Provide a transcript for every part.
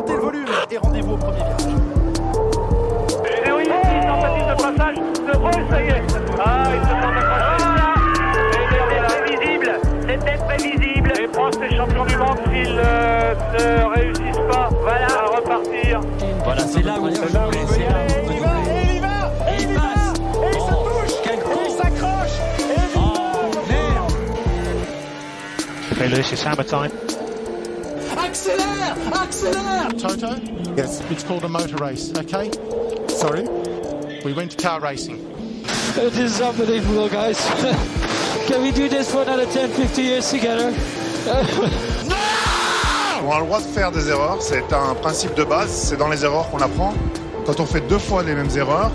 montez le volume et rendez-vous au premier virage. Oui, tentative de passage de Roll, ça y est. Ah, il se tente d'accrocher. C'est visible, c'était prévisible. Et Prost est champion du monde s'ils ne réussissent pas. Voilà, à repartir. Voilà, c'est là où il va, et il passe, et il se touche, il s'accroche, et merde. Okay, Lewis, it's hammer time. Accélère! Toto? Yes. It's called a motor race, okay? Sorry? We went to car racing. This is unbelievable, guys. Can we do this for another 10, 50 years together? On a le droit de faire des erreurs, c'est un principe de base, c'est dans les erreurs qu'on apprend. Quand on fait 2 fois les mêmes erreurs,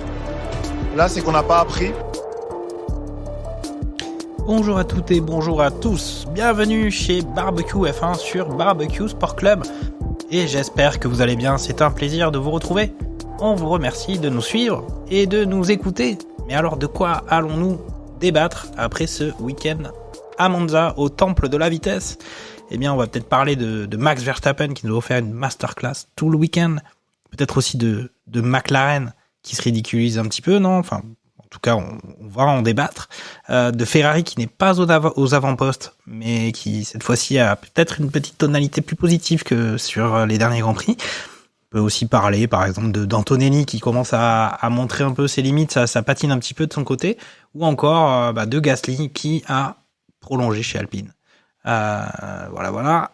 là c'est qu'on n'a pas appris. Bonjour à toutes et bonjour à tous, bienvenue chez Barbecue F1 sur Barbecue Sport Club et j'espère que vous allez bien, c'est un plaisir de vous retrouver. On vous remercie de nous suivre et de nous écouter. Mais alors de quoi allons-nous débattre après ce week-end à Monza au temple de la vitesse? Eh bien on va peut-être parler de Max Verstappen qui nous a offert une masterclass tout le week-end, peut-être aussi de McLaren qui se ridiculise un petit peu, non? Enfin, en tout cas, on va en débattre. De Ferrari qui n'est pas aux avant-postes, mais qui, cette fois-ci, a peut-être une petite tonalité plus positive que sur les derniers Grands Prix. On peut aussi parler, par exemple, d'Antonelli qui commence à montrer un peu ses limites, ça patine un petit peu de son côté. Ou encore de Gasly qui a prolongé chez Alpine. Voilà.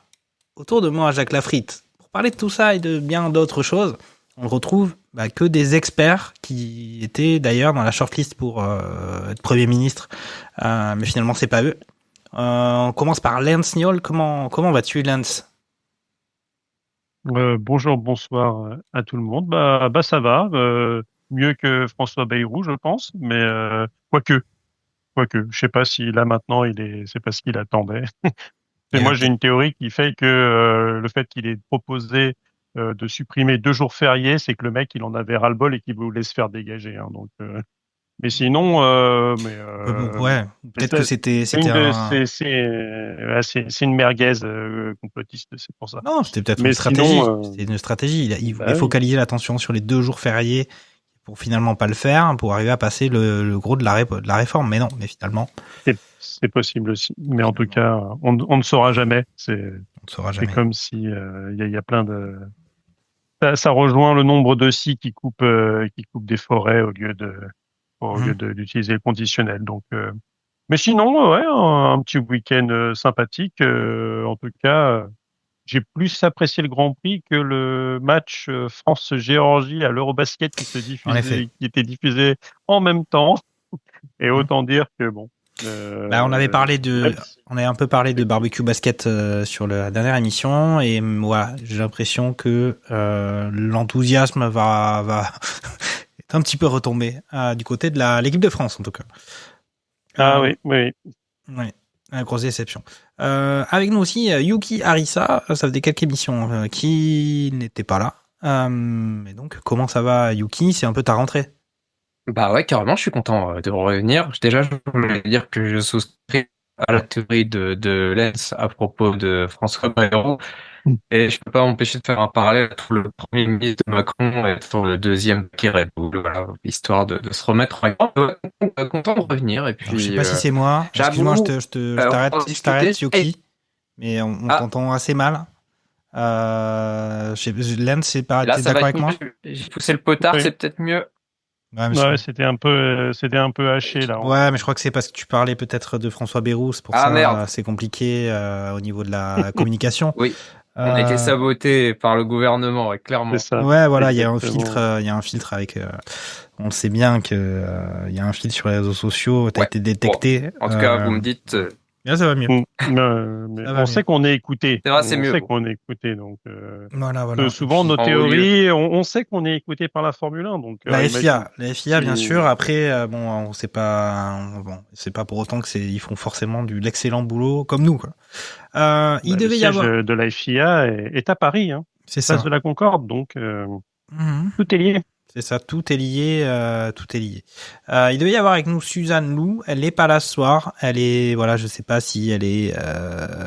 Autour de moi, Jacques Lafritte. Pour parler de tout ça et de bien d'autres choses, on retrouve que des experts qui étaient d'ailleurs dans la shortlist pour être Premier ministre, mais finalement c'est pas eux. On commence par Lance Niol. Comment vas-tu, Lance? Bonjour, bonsoir à tout le monde. Bah ça va, mieux que François Bayrou, je pense, mais quoique, je sais pas si là maintenant c'est pas ce qu'il attendait. Et moi j'ai une théorie qui fait que le fait qu'il ait proposé de supprimer 2 jours fériés, c'est que le mec il en avait ras-le-bol et qu'il voulait se faire dégager. Hein, donc, mais sinon, ouais, peut-être que c'était c'est une merguez complotiste, c'est pour ça. Non, c'était peut-être une stratégie. C'était une stratégie. Il voulait focaliser l'attention sur les 2 jours fériés pour finalement pas le faire, pour arriver à passer le gros de la réforme. Mais non, mais finalement. C'est possible aussi. Mais en tout cas, on ne saura jamais. C'est comme si il y a plein de. Ça rejoint le nombre de scies qui coupent des forêts au lieu d'utiliser le conditionnel. Donc, mais sinon, ouais, un petit week-end sympathique. En tout cas, j'ai plus apprécié le Grand Prix que le match France-Géorgie à l'Eurobasket qui était diffusé en même temps. Et autant dire que bon. On avait un peu parlé de barbecue basket sur la dernière émission et moi j'ai l'impression que l'enthousiasme va est un petit peu retombé du côté de l'équipe de France en tout cas. Oui. Ouais, grosse déception. Avec nous aussi Yuki Arisa, ça faisait quelques émissions qui n'était pas là. Et donc comment ça va Yuki, c'est un peu ta rentrée? Bah ouais, carrément, je suis content de revenir. Déjà, je voulais dire que je souscris à la théorie de Lens à propos de François Bayrou. Et je peux pas m'empêcher de faire un parallèle entre le premier ministre de Macron et le deuxième qui Red Bull, voilà, histoire de se remettre en content de revenir. Et puis, alors, je sais pas si c'est moi. Excuse-moi, je t'arrête, Yuki. Mais on t'entend assez mal. Lens, c'est pas, t'es d'accord avec moi? J'ai poussé le potard, oui. C'est peut-être mieux. Ouais, c'était un peu haché là. Ouais, mais je crois que c'est parce que tu parlais peut-être de François Bayrou, c'est pour ça. Merde. C'est compliqué au niveau de la communication. Oui. On a été saboté par le gouvernement, ouais, clairement. C'est ça. Ouais, voilà, il y a un filtre avec. On sait bien que il y a un filtre sur les réseaux sociaux. T'as été détecté. Bon. En tout cas, vous me dites. Là, ça va mieux. On sait qu'on est écouté. C'est vrai, c'est mieux. On sait qu'on est écouté, donc. Voilà. Souvent, nos théories, on sait qu'on est écouté par la Formule 1, donc. La FIA, bien sûr. Après, on sait pas. C'est pas pour autant que ils font forcément de l'excellent boulot comme nous, quoi. Il devait y avoir. Le siège de la FIA est à Paris, hein. C'est ça. Place de la Concorde, donc tout est lié. C'est ça, tout est lié, tout est lié. Il devait y avoir avec nous Suzanne Lou, elle n'est pas là ce soir, elle est, voilà, je sais pas si elle est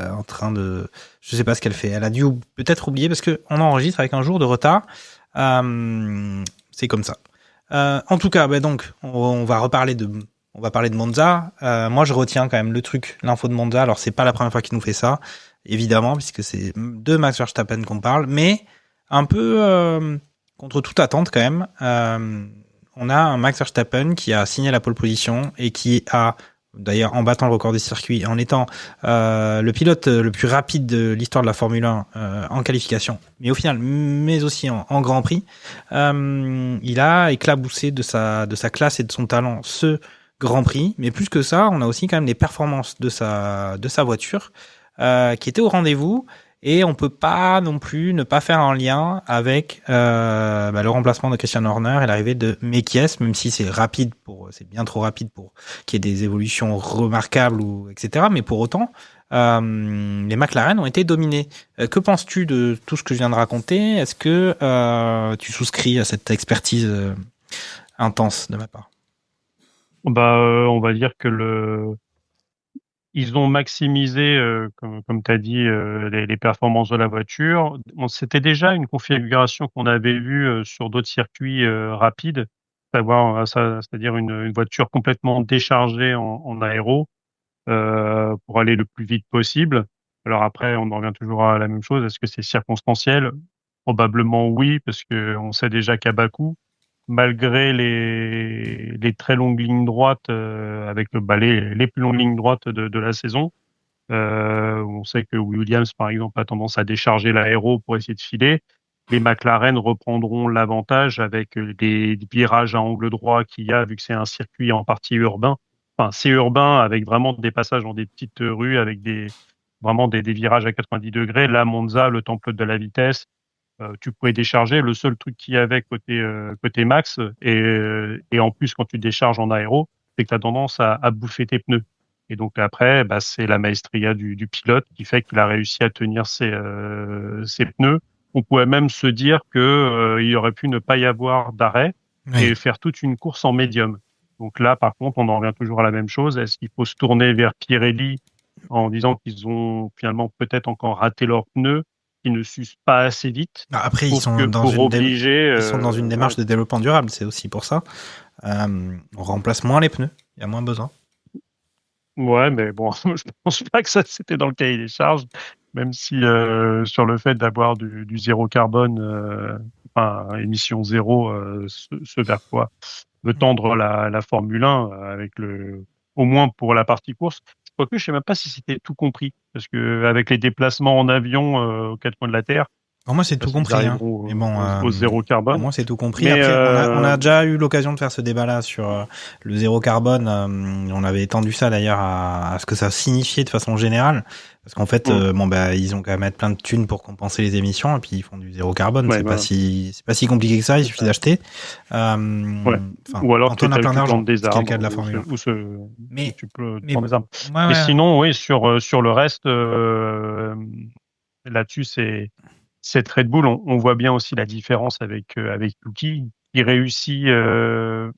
en train de, je sais pas ce qu'elle fait, elle a dû peut-être oublier parce que on enregistre avec un jour de retard, c'est comme ça. En tout cas, bah donc, on va parler de Monza. Moi, je retiens quand même l'info de Monza. Alors, c'est pas la première fois qu'il nous fait ça, évidemment, puisque c'est de Max Verstappen qu'on parle, mais un peu contre toute attente quand même. On a un Max Verstappen qui a signé la pole position et qui a, d'ailleurs, en battant le record des circuits, en étant le pilote le plus rapide de l'histoire de la Formule 1 en qualification, mais au final, mais aussi en Grand Prix, il a éclaboussé de sa classe et de son talent ce Grand Prix. Mais plus que ça, on a aussi quand même les performances de sa voiture qui étaient au rendez-vous. Et on peut pas non plus ne pas faire un lien avec le remplacement de Christian Horner et l'arrivée de Mekies, même si c'est bien trop rapide pour qu'il y ait des évolutions remarquables etc. Mais pour autant, les McLaren ont été dominés. Que penses-tu de tout ce que je viens de raconter? Est-ce que tu souscris à cette expertise intense de ma part? On va dire que ils ont maximisé, comme tu as dit, les performances de la voiture. C'était déjà une configuration qu'on avait vue sur d'autres circuits rapides, c'est-à-dire une voiture complètement déchargée en aéro pour aller le plus vite possible. Alors après, on en revient toujours à la même chose. Est-ce que c'est circonstanciel? Probablement oui, parce que on sait déjà qu'à Bakou, malgré les très longues lignes droites avec les plus longues lignes droites de la saison. On sait que Williams, par exemple, a tendance à décharger l'aéro pour essayer de filer. Les McLaren reprendront l'avantage avec les virages à angle droit qu'il y a, vu que c'est un circuit en partie urbain. Enfin, c'est urbain avec vraiment des passages dans des petites rues avec vraiment des virages à 90 degrés. Là, Monza, le temple de la vitesse, tu pouvais décharger. Le seul truc qu'il y avait côté max, et en plus quand tu décharges en aéro, c'est que tu as tendance à bouffer tes pneus. Et donc après, c'est la maestria du pilote qui fait qu'il a réussi à tenir ses pneus. On pourrait même se dire que il aurait pu ne pas y avoir d'arrêt et faire toute une course en médium. Donc là, par contre, on en revient toujours à la même chose. Est-ce qu'il faut se tourner vers Pirelli en disant qu'ils ont finalement peut-être encore raté leurs pneus, qui ne s'usent pas assez vite? Après, ils sont dans une démarche de développement durable, c'est aussi pour ça. On remplace moins les pneus, il y a moins besoin. Ouais, mais bon, je pense pas que ça c'était dans le cahier des charges, même si sur le fait d'avoir du zéro carbone, émission zéro, ce vers quoi veut tendre la Formule 1 avec au moins pour la partie course. Quoique, je sais même pas si c'était tout compris, parce que avec les déplacements en avion aux quatre coins de la Terre. Pour moi, c'est tout compris. Mais bon, au zéro carbone. Pour moi, c'est tout compris. Mais après, on a déjà eu l'occasion de faire ce débat-là sur le zéro carbone. On avait étendu ça d'ailleurs à ce que ça signifiait de façon générale. Parce qu'en fait, ils ont qu'à mettre plein de thunes pour compenser les émissions, et puis ils font du zéro carbone. C'est pas si compliqué que ça. Il suffit d'acheter. Ou alors tu as plein d'argent. Des armes. C'est le cas de la Formule 1. Mais tu peux prendre des armes. Ouais. Et sinon, oui, sur le reste, là-dessus, cette Red Bull, on voit bien aussi la différence avec Yuki, qui réussit à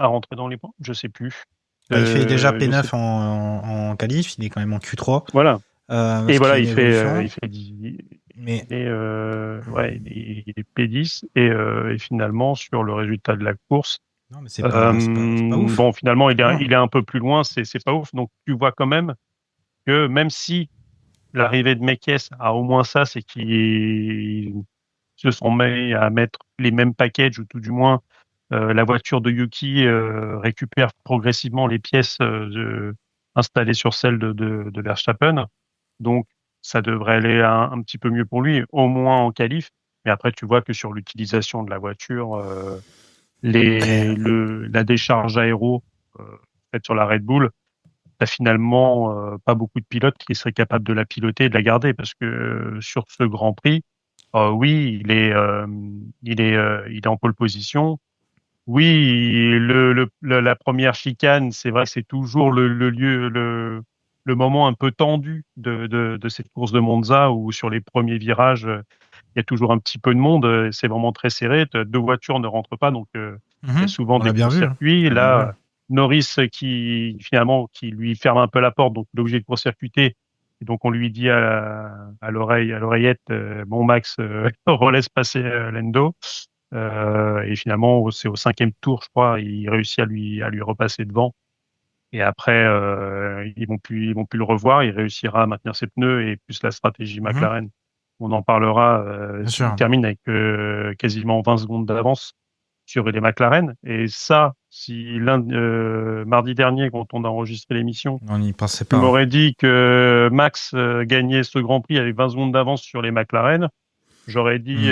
rentrer dans les points. Je sais plus. Il fait déjà P9 en qualif, il est quand même en Q3. Voilà. Et voilà, il fait mais il est P10 et finalement sur le résultat de la course. Non, mais c'est pas ouf. Bon, finalement, il est un peu plus loin, c'est pas ouf. Donc tu vois quand même que même si l'arrivée de Mekies a au moins ça, c'est qu'ils se sont mis à mettre les mêmes packages, ou tout du moins la voiture de Yuki récupère progressivement les pièces installées sur celle de Verstappen. Donc, ça devrait aller un petit peu mieux pour lui, au moins en qualif. Mais après, tu vois que sur l'utilisation de la voiture, la décharge aéro faite sur la Red Bull, t'as finalement pas beaucoup de pilotes qui seraient capables de la piloter et de la garder, parce que sur ce Grand Prix, oui, il est en pole position. Oui, la première chicane, c'est vrai que c'est toujours le le moment un peu tendu de cette course de Monza où sur les premiers virages, il y a toujours un petit peu de monde. C'est vraiment très serré. Deux voitures ne rentrent pas, donc il y a souvent des courts-circuits. Là, Norris qui lui ferme un peu la porte, donc il est obligé de court-circuiter. Et donc on lui dit à l'oreillette, bon Max, relaisse passer Lando. Et finalement, c'est au 5e tour, je crois, il réussit à lui repasser devant. Et après, ils vont plus le revoir. Il réussira à maintenir ses pneus et plus la stratégie McLaren. On en parlera. Il termine avec quasiment 20 secondes d'avance sur les McLaren. Et ça, si mardi dernier, quand on a enregistré l'émission, on n'y pensait pas. On m'aurait dit que Max gagnait ce Grand Prix avec 20 secondes d'avance sur les McLaren. J'aurais dit.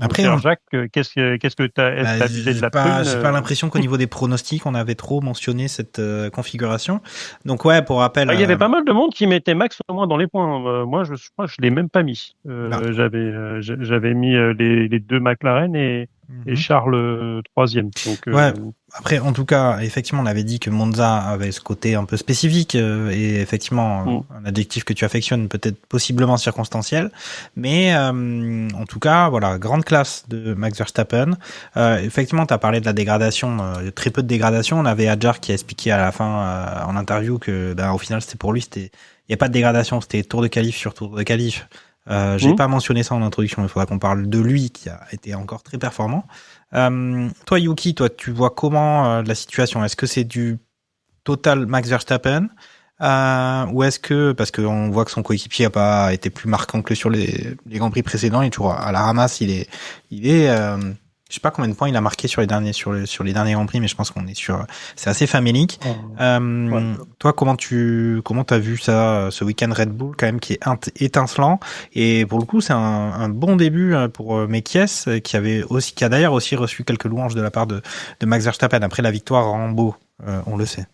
Après, Jacques, qu'est-ce que tu as visé de la prune? J'ai pas l'impression qu'au niveau des pronostics, on avait trop mentionné cette configuration. Donc ouais, pour rappel, il y avait pas mal de monde qui mettait Max au moins dans les points. Moi, je crois que je l'ai même pas mis. J'avais mis les deux McLaren et Charles troisième. Donc ouais. Après, en tout cas, effectivement, on avait dit que Monza avait ce côté un peu spécifique et effectivement un adjectif que tu affectionnes, peut-être possiblement circonstanciel, mais en tout cas, voilà, grande classe de Max Verstappen. Effectivement, tu as parlé de la dégradation, très peu de dégradation. On avait Adjar qui a expliqué à la fin en interview que, au final, c'était pour lui, il y a pas de dégradation, c'était tour de qualif sur tour de qualif. J'ai pas mentionné ça en introduction, il faudra qu'on parle de lui qui a été encore très performant. Toi Yuki, tu vois comment la situation? Est-ce que c'est du total Max Verstappen ou est-ce que, parce qu'on voit que son coéquipier a pas été plus marquant que sur les Grands Prix précédents, il est toujours à la ramasse, il est je sais pas combien de points il a marqué sur les derniers derniers Grands Prix, mais je pense qu'on est c'est assez famélique. Toi, comment t'as vu ça, ce week-end Red Bull, quand même, qui est étincelant, et pour le coup, c'est un bon début pour Mekies, qui a d'ailleurs aussi reçu quelques louanges de la part de Max Verstappen après la victoire à Rambo, on le sait.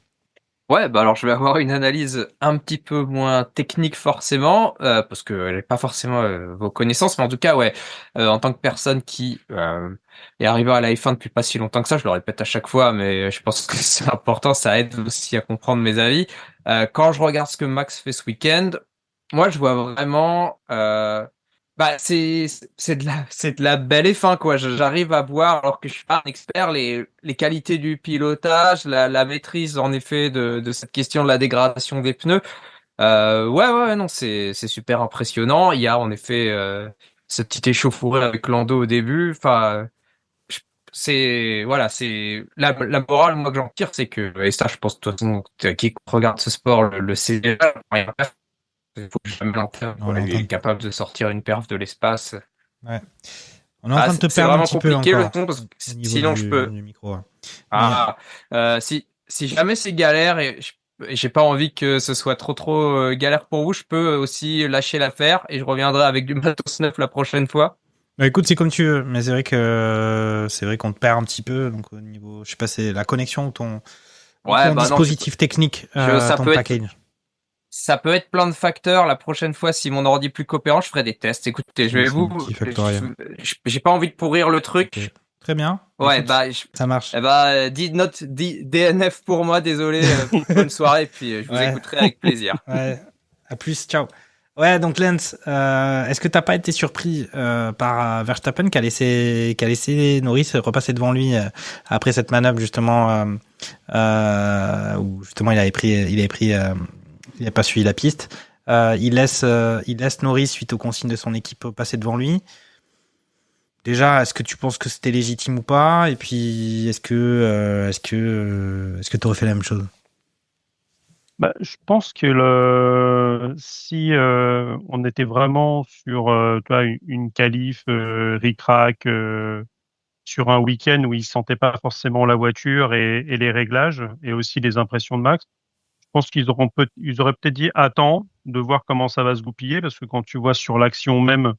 Ouais, alors je vais avoir une analyse un petit peu moins technique forcément, parce que elle n'est pas forcément vos connaissances, mais en tout cas, ouais, en tant que personne qui est arrivé à la F1 depuis pas si longtemps que ça, je le répète à chaque fois, mais je pense que c'est important, ça aide aussi à comprendre mes avis. Quand je regarde ce que Max fait ce week-end, moi je vois vraiment c'est de la belle F1 quoi. J'arrive à voir, alors que je suis pas un expert, les qualités du pilotage, la maîtrise en effet de cette question de la dégradation des pneus. Ouais non, c'est super impressionnant. Il y a en effet cette petite échauffourée avec Lando au début. Enfin, c'est la morale moi que j'en tire, c'est que, et ça je pense de toute façon qui regarde ce sport le sait déjà, il faut jamais l'entendre. Il est capable de sortir une perf de l'espace. Ouais. On est en train de te perdre un petit peu encore. Le son, parce que sinon je peux. Du micro, si jamais c'est galère et j'ai pas envie que ce soit trop galère pour vous, je peux aussi lâcher l'affaire et je reviendrai avec du matos neuf la prochaine fois. Bah écoute, c'est comme tu veux, mais c'est vrai qu'on te perd un petit peu, donc au niveau, je sais pas, c'est la connexion ou ton dispositif technique, ton package. Ça peut être plein de facteurs. La prochaine fois, si mon ordi est plus coopérant, je ferai des tests. Écoutez, j'ai pas envie de pourrir le truc. Okay. Très bien. Ouais, écoute, ça marche. DNF pour moi, désolé. Bonne soirée, et puis je vous écouterai avec plaisir. Ouais. À plus, ciao. Ouais, donc Lance, est-ce que t'as pas été surpris par Verstappen qui a laissé Norris repasser devant lui après cette manœuvre justement où justement il a pas suivi la piste. Il laisse Norris suite aux consignes de son équipe passer devant lui. Déjà, est-ce que tu penses que c'était légitime ou pas? Et puis, est-ce que t'aurais fait la même chose? Je pense que si on était vraiment sur une qualif ric-rac sur un week-end où il sentait pas forcément la voiture et les réglages et aussi les impressions de Max, je pense qu'ils auraient peut-être dit attends de voir comment ça va se goupiller, parce que quand tu vois sur l'action même,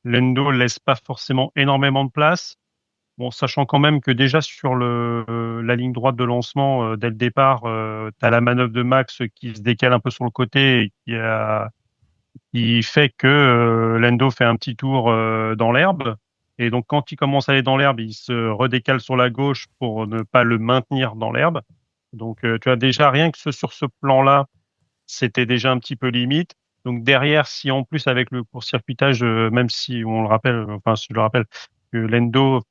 Lando laisse pas forcément énormément de place. Bon, sachant quand même que déjà sur la ligne droite de lancement, dès le départ, tu as la manœuvre de Max qui se décale un peu sur le côté et qui fait que Lando fait un petit tour dans l'herbe. Et donc quand il commence à aller dans l'herbe, il se redécale sur la gauche pour ne pas le maintenir dans l'herbe. Donc tu as déjà rien que sur ce plan-là, c'était déjà un petit peu limite. Donc derrière, si en plus avec le court-circuitage, même si on le rappelle, enfin je le rappelle, que Lando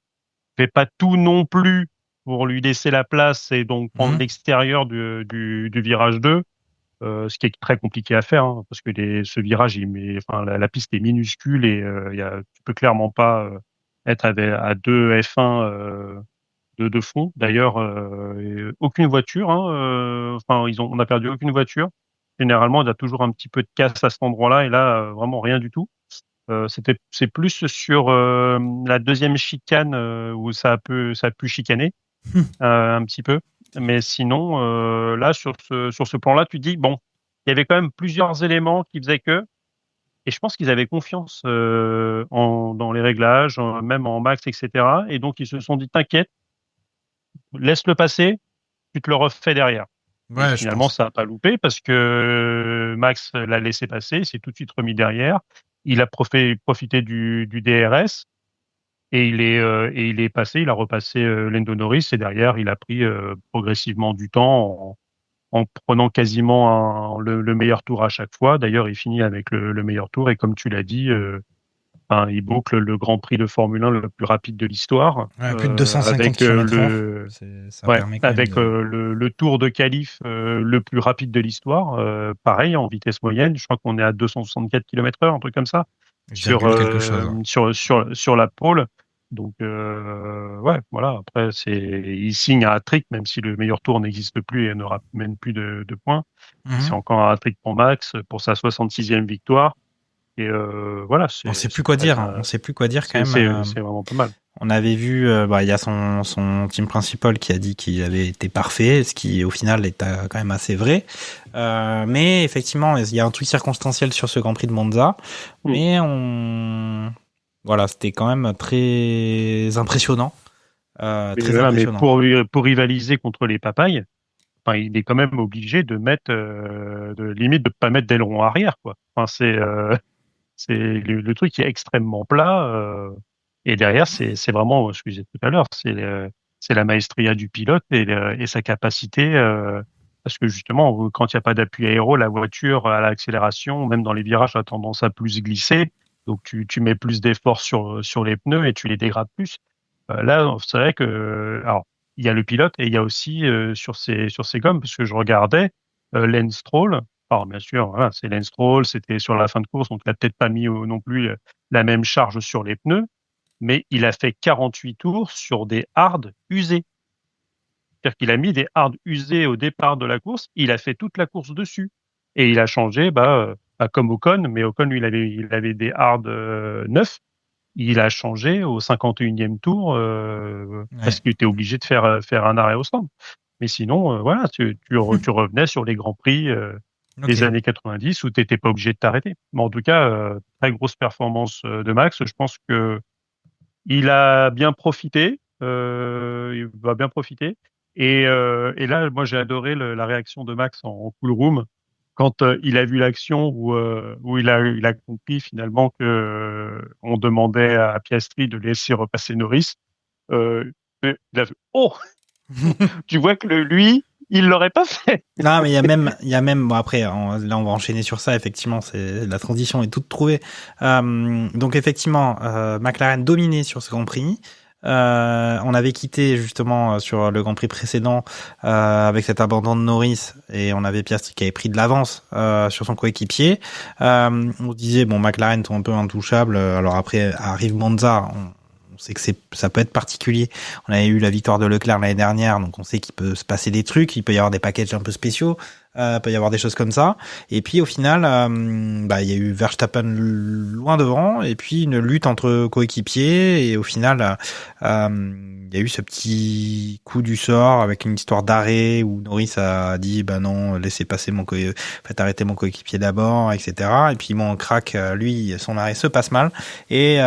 fait pas tout non plus pour lui laisser la place et donc prendre l'extérieur du virage 2, ce qui est très compliqué à faire, hein, parce que ce virage, la piste est minuscule et tu peux clairement pas être à 2 F1 de fond. D'ailleurs, aucune voiture, hein, on a perdu aucune voiture. Généralement, on a toujours un petit peu de casse à cet endroit-là, et là, vraiment rien du tout. C'est plus sur la deuxième chicane où ça a pu chicaner un petit peu. Mais sinon, là, sur ce plan-là, tu dis, bon, il y avait quand même plusieurs éléments qui faisaient que, et je pense qu'ils avaient confiance dans les réglages, même en max, etc. Et donc, ils se sont dit, t'inquiète, laisse-le passer, tu te le refais derrière. Ouais, finalement, ça n'a pas loupé parce que Max l'a laissé passer, il s'est tout de suite remis derrière. Il a profité du DRS et il est passé, il a repassé Lando Norris et derrière, il a pris progressivement du temps en prenant quasiment le meilleur tour à chaque fois. D'ailleurs, il finit avec le meilleur tour et comme tu l'as dit, il boucle le Grand Prix de Formule 1 le plus rapide de l'histoire. Ouais, plus de 250 km/h. Avec le tour de qualif le plus rapide de l'histoire. Pareil, en vitesse moyenne, je crois qu'on est à 264 km/h, un truc comme ça, sur la pole. Donc, voilà. Après, il signe un hat-trick, même si le meilleur tour n'existe plus et ne ramène plus de points. C'est encore un hat-trick pour Max, pour sa 66e victoire. Et voilà. On sait plus quoi dire. On sait plus quoi dire quand même. C'est vraiment pas mal. On avait vu, il y a son team principal qui a dit qu'il avait été parfait, ce qui au final est quand même assez vrai. Mais effectivement, il y a un truc circonstanciel sur ce Grand Prix de Monza. Mais voilà, c'était quand même très impressionnant. Mais pour rivaliser contre les papayes, il est quand même obligé de mettre, limite de pas mettre d'aileron arrière, quoi. C'est le truc qui est extrêmement plat. Et derrière, c'est vraiment, ce que je disais tout à l'heure, c'est la maestria du pilote et sa capacité, parce que justement, quand il n'y a pas d'appui aéro, la voiture à l'accélération, même dans les virages, a tendance à plus glisser. Donc tu mets plus d'efforts sur les pneus et tu les dégrades plus. Là, c'est vrai que, alors, il y a le pilote et il y a aussi sur ces gommes, parce que je regardais Lance Stroll. Alors bien sûr, voilà, c'est Lance Stroll, c'était sur la fin de course, donc il n'a peut-être pas mis non plus la même charge sur les pneus, mais il a fait 48 tours sur des hards usés. C'est-à-dire qu'il a mis des hards usés au départ de la course, il a fait toute la course dessus. Et il a changé, comme Ocon, mais Ocon, lui, il avait des hards neufs. Il a changé au 51e tour parce qu'il était obligé de faire un arrêt au stand. Mais sinon, voilà, tu revenais sur les Grands Prix des années 90 où tu n'étais pas obligé de t'arrêter. Mais en tout cas, très grosse performance de Max. Je pense que il a bien profité. Il va bien profiter. Et là, moi, j'ai adoré la réaction de Max en cool room quand il a vu l'action où il a compris finalement que on demandait à Piastri de laisser repasser Norris. Il a fait oh tu vois que lui il l'aurait pas fait. Non, mais il y a même bon, après là on va enchaîner sur ça. Effectivement, c'est la transition est toute trouvée. Donc effectivement, McLaren dominé sur ce Grand Prix. On avait quitté justement sur le Grand Prix précédent avec cet abandon de Norris et on avait Piastri qui avait pris de l'avance sur son coéquipier. On disait bon, McLaren sont un peu intouchables. Alors après arrive Monza, on sait que ça peut être particulier. On avait eu la victoire de Leclerc l'année dernière, donc on sait qu'il peut se passer des trucs, il peut y avoir des packages un peu spéciaux. Peut y avoir des choses comme ça. Et puis au final, il y a eu Verstappen loin devant, et puis une lutte entre coéquipiers. Et au final, il y a eu ce petit coup du sort avec une histoire d'arrêt où Norris a dit non, laissez passer faites arrêter mon coéquipier d'abord, etc. Et puis bon, crack, lui, son arrêt se passe mal et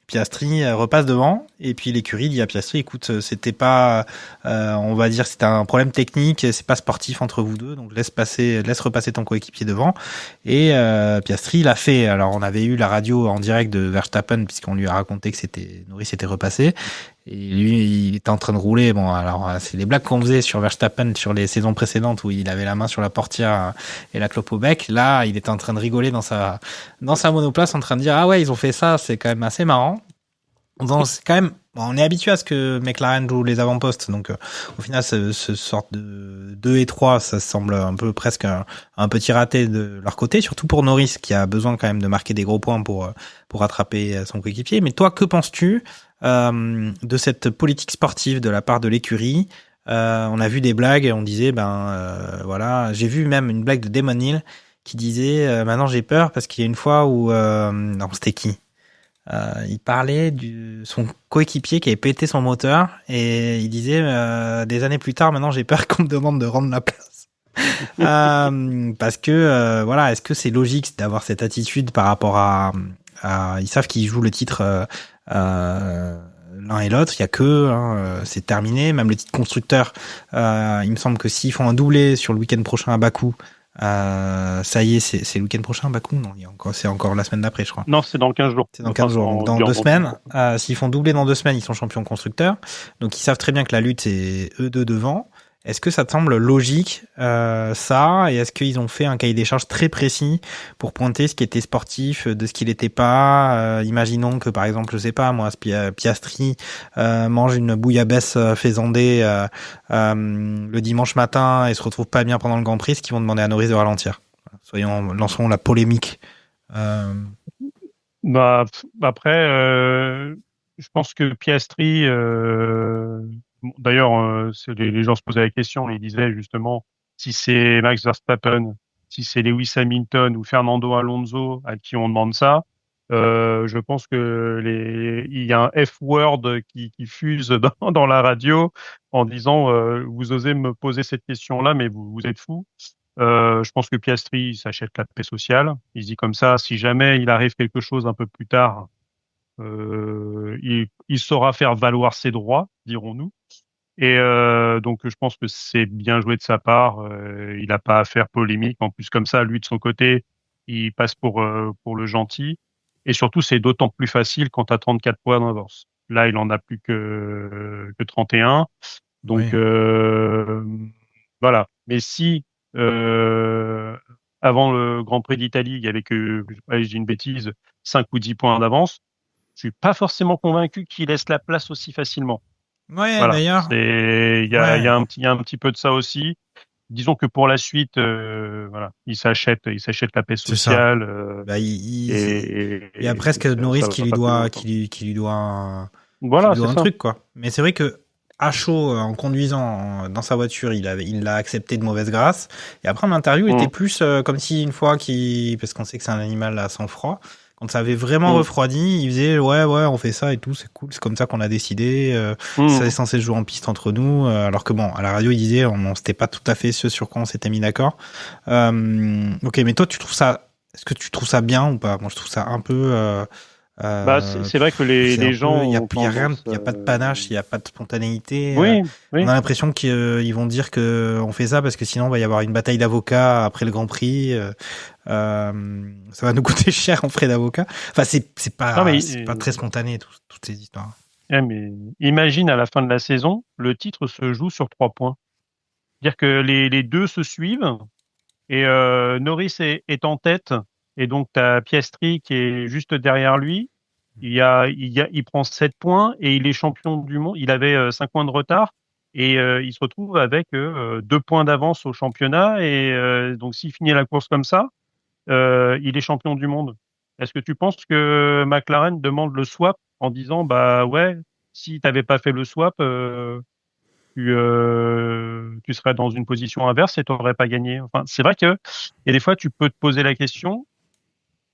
Piastri repasse devant et puis l'écurie dit à Piastri écoute, c'était pas on va dire c'était un problème technique, c'est pas sportif entre vous deux, donc laisse repasser ton coéquipier devant. Et Piastri l'a fait. Alors on avait eu la radio en direct de Verstappen puisqu'on lui a raconté que Norris était repassé Et lui, il était en train de rouler. Bon, alors, c'est les blagues qu'on faisait sur Verstappen sur les saisons précédentes où il avait la main sur la portière et la clope au bec. Là, il était en train de rigoler dans sa monoplace, en train de dire, ah ouais, ils ont fait ça, c'est quand même assez marrant. Donc, c'est quand même, bon, on est habitué à ce que McLaren joue les avant-postes. Donc, au final, ce sorte de 2 et 3, ça semble un peu presque un petit raté de leur côté, surtout pour Norris, qui a besoin quand même de marquer des gros points pour rattraper son coéquipier. Mais toi, que penses-tu de cette politique sportive de la part de l'écurie? On a vu des blagues et on disait, voilà, j'ai vu même une blague de Damon Hill qui disait, maintenant j'ai peur parce qu'il y a une fois où, non, c'était qui? Il parlait de son coéquipier qui avait pété son moteur et il disait, des années plus tard, maintenant j'ai peur qu'on me demande de rendre la place. Parce que, voilà, est-ce que c'est logique d'avoir cette attitude par rapport à ils savent qu'ils jouent le titre, l'un et l'autre, il y a que, c'est terminé. Même le titre constructeur, il me semble que s'ils font un doublé sur le week-end prochain à Bakou, ça y est, c'est le week-end prochain à Bakou? Non, c'est encore la semaine d'après, je crois. Non, c'est dans 15 jours. C'est dans 15 jours. Donc dans 2 semaines, s'ils font doubler dans 2 semaines, ils sont champions constructeurs. Donc ils savent très bien que la lutte, c'est eux deux devant. Est-ce que ça te semble logique, ça? Et est-ce qu'ils ont fait un cahier des charges très précis pour pointer ce qui était sportif de ce qui l'était pas? Imaginons que, par exemple, je sais pas, moi, Piastri mange une bouillabaisse faisandée le dimanche matin et se retrouve pas bien pendant le Grand Prix, ce qu'ils vont demander à Norris de ralentir. Lançons la polémique. Après, je pense que Piastri, d'ailleurs, les gens se posaient la question, ils disaient justement si c'est Max Verstappen, si c'est Lewis Hamilton ou Fernando Alonso à qui on demande ça, je pense que il y a un F-word qui fuse dans la radio en disant vous osez me poser cette question-là, mais vous êtes fous. Je pense que Piastri s'achète la paix sociale. Il se dit comme ça, si jamais il arrive quelque chose un peu plus tard, il saura faire valoir ses droits, dirons-nous. Et donc je pense que c'est bien joué de sa part. Il n'a pas à faire polémique. En plus comme ça, lui de son côté, il passe pour le gentil. Et surtout, c'est d'autant plus facile quand tu as 34 points d'avance. Là, il en a plus que 31. Donc oui. Voilà. Mais si avant le Grand Prix d'Italie, il y avait que, je dis une bêtise, 5 ou 10 points d'avance, je suis pas forcément convaincu qu'il laisse la place aussi facilement. Ouais, voilà. D'ailleurs. Il y a un petit peu de ça aussi. Disons que pour la suite, voilà, il s'achète la paix sociale. Il y a presque Norris qui lui doit un truc, quoi. Mais c'est vrai que à chaud, en conduisant dans sa voiture, il l'a accepté de mauvaise grâce. Et après, en interview, il était plus comme si une fois parce qu'on sait que c'est un animal à sang-froid, quand ça avait vraiment refroidi, il faisait ouais, on fait ça et tout, c'est cool, c'est comme ça qu'on a décidé. Ça est censé jouer en piste entre nous, alors que bon, à la radio, il disait c'était pas tout à fait ce sur quoi on s'était mis d'accord. Ok, mais toi, est-ce que tu trouves ça bien ou pas? Moi, je trouve ça un peu. C'est vrai que les gens, il y a pas de panache, il y a pas de spontanéité. Oui. On a l'impression qu'ils vont dire que on fait ça parce que sinon il va y avoir une bataille d'avocats après le Grand Prix. Ça va nous coûter cher en frais d'avocat. Enfin, c'est pas très spontané toutes ces histoires. Mais imagine à la fin de la saison, le titre se joue sur 3 points. C'est-à-dire que les deux se suivent et Norris est en tête. Et donc, tu as Piastri qui est juste derrière lui. Il prend 7 points et il est champion du monde. Il avait 5 points de retard et il se retrouve avec 2 points d'avance au championnat. Et donc, s'il finit la course comme ça, il est champion du monde. Est-ce que tu penses que McLaren demande le swap en disant, bah ouais, si tu n'avais pas fait le swap, tu serais dans une position inverse et tu n'aurais pas gagné. Enfin, c'est vrai que il y a des fois, tu peux te poser la question.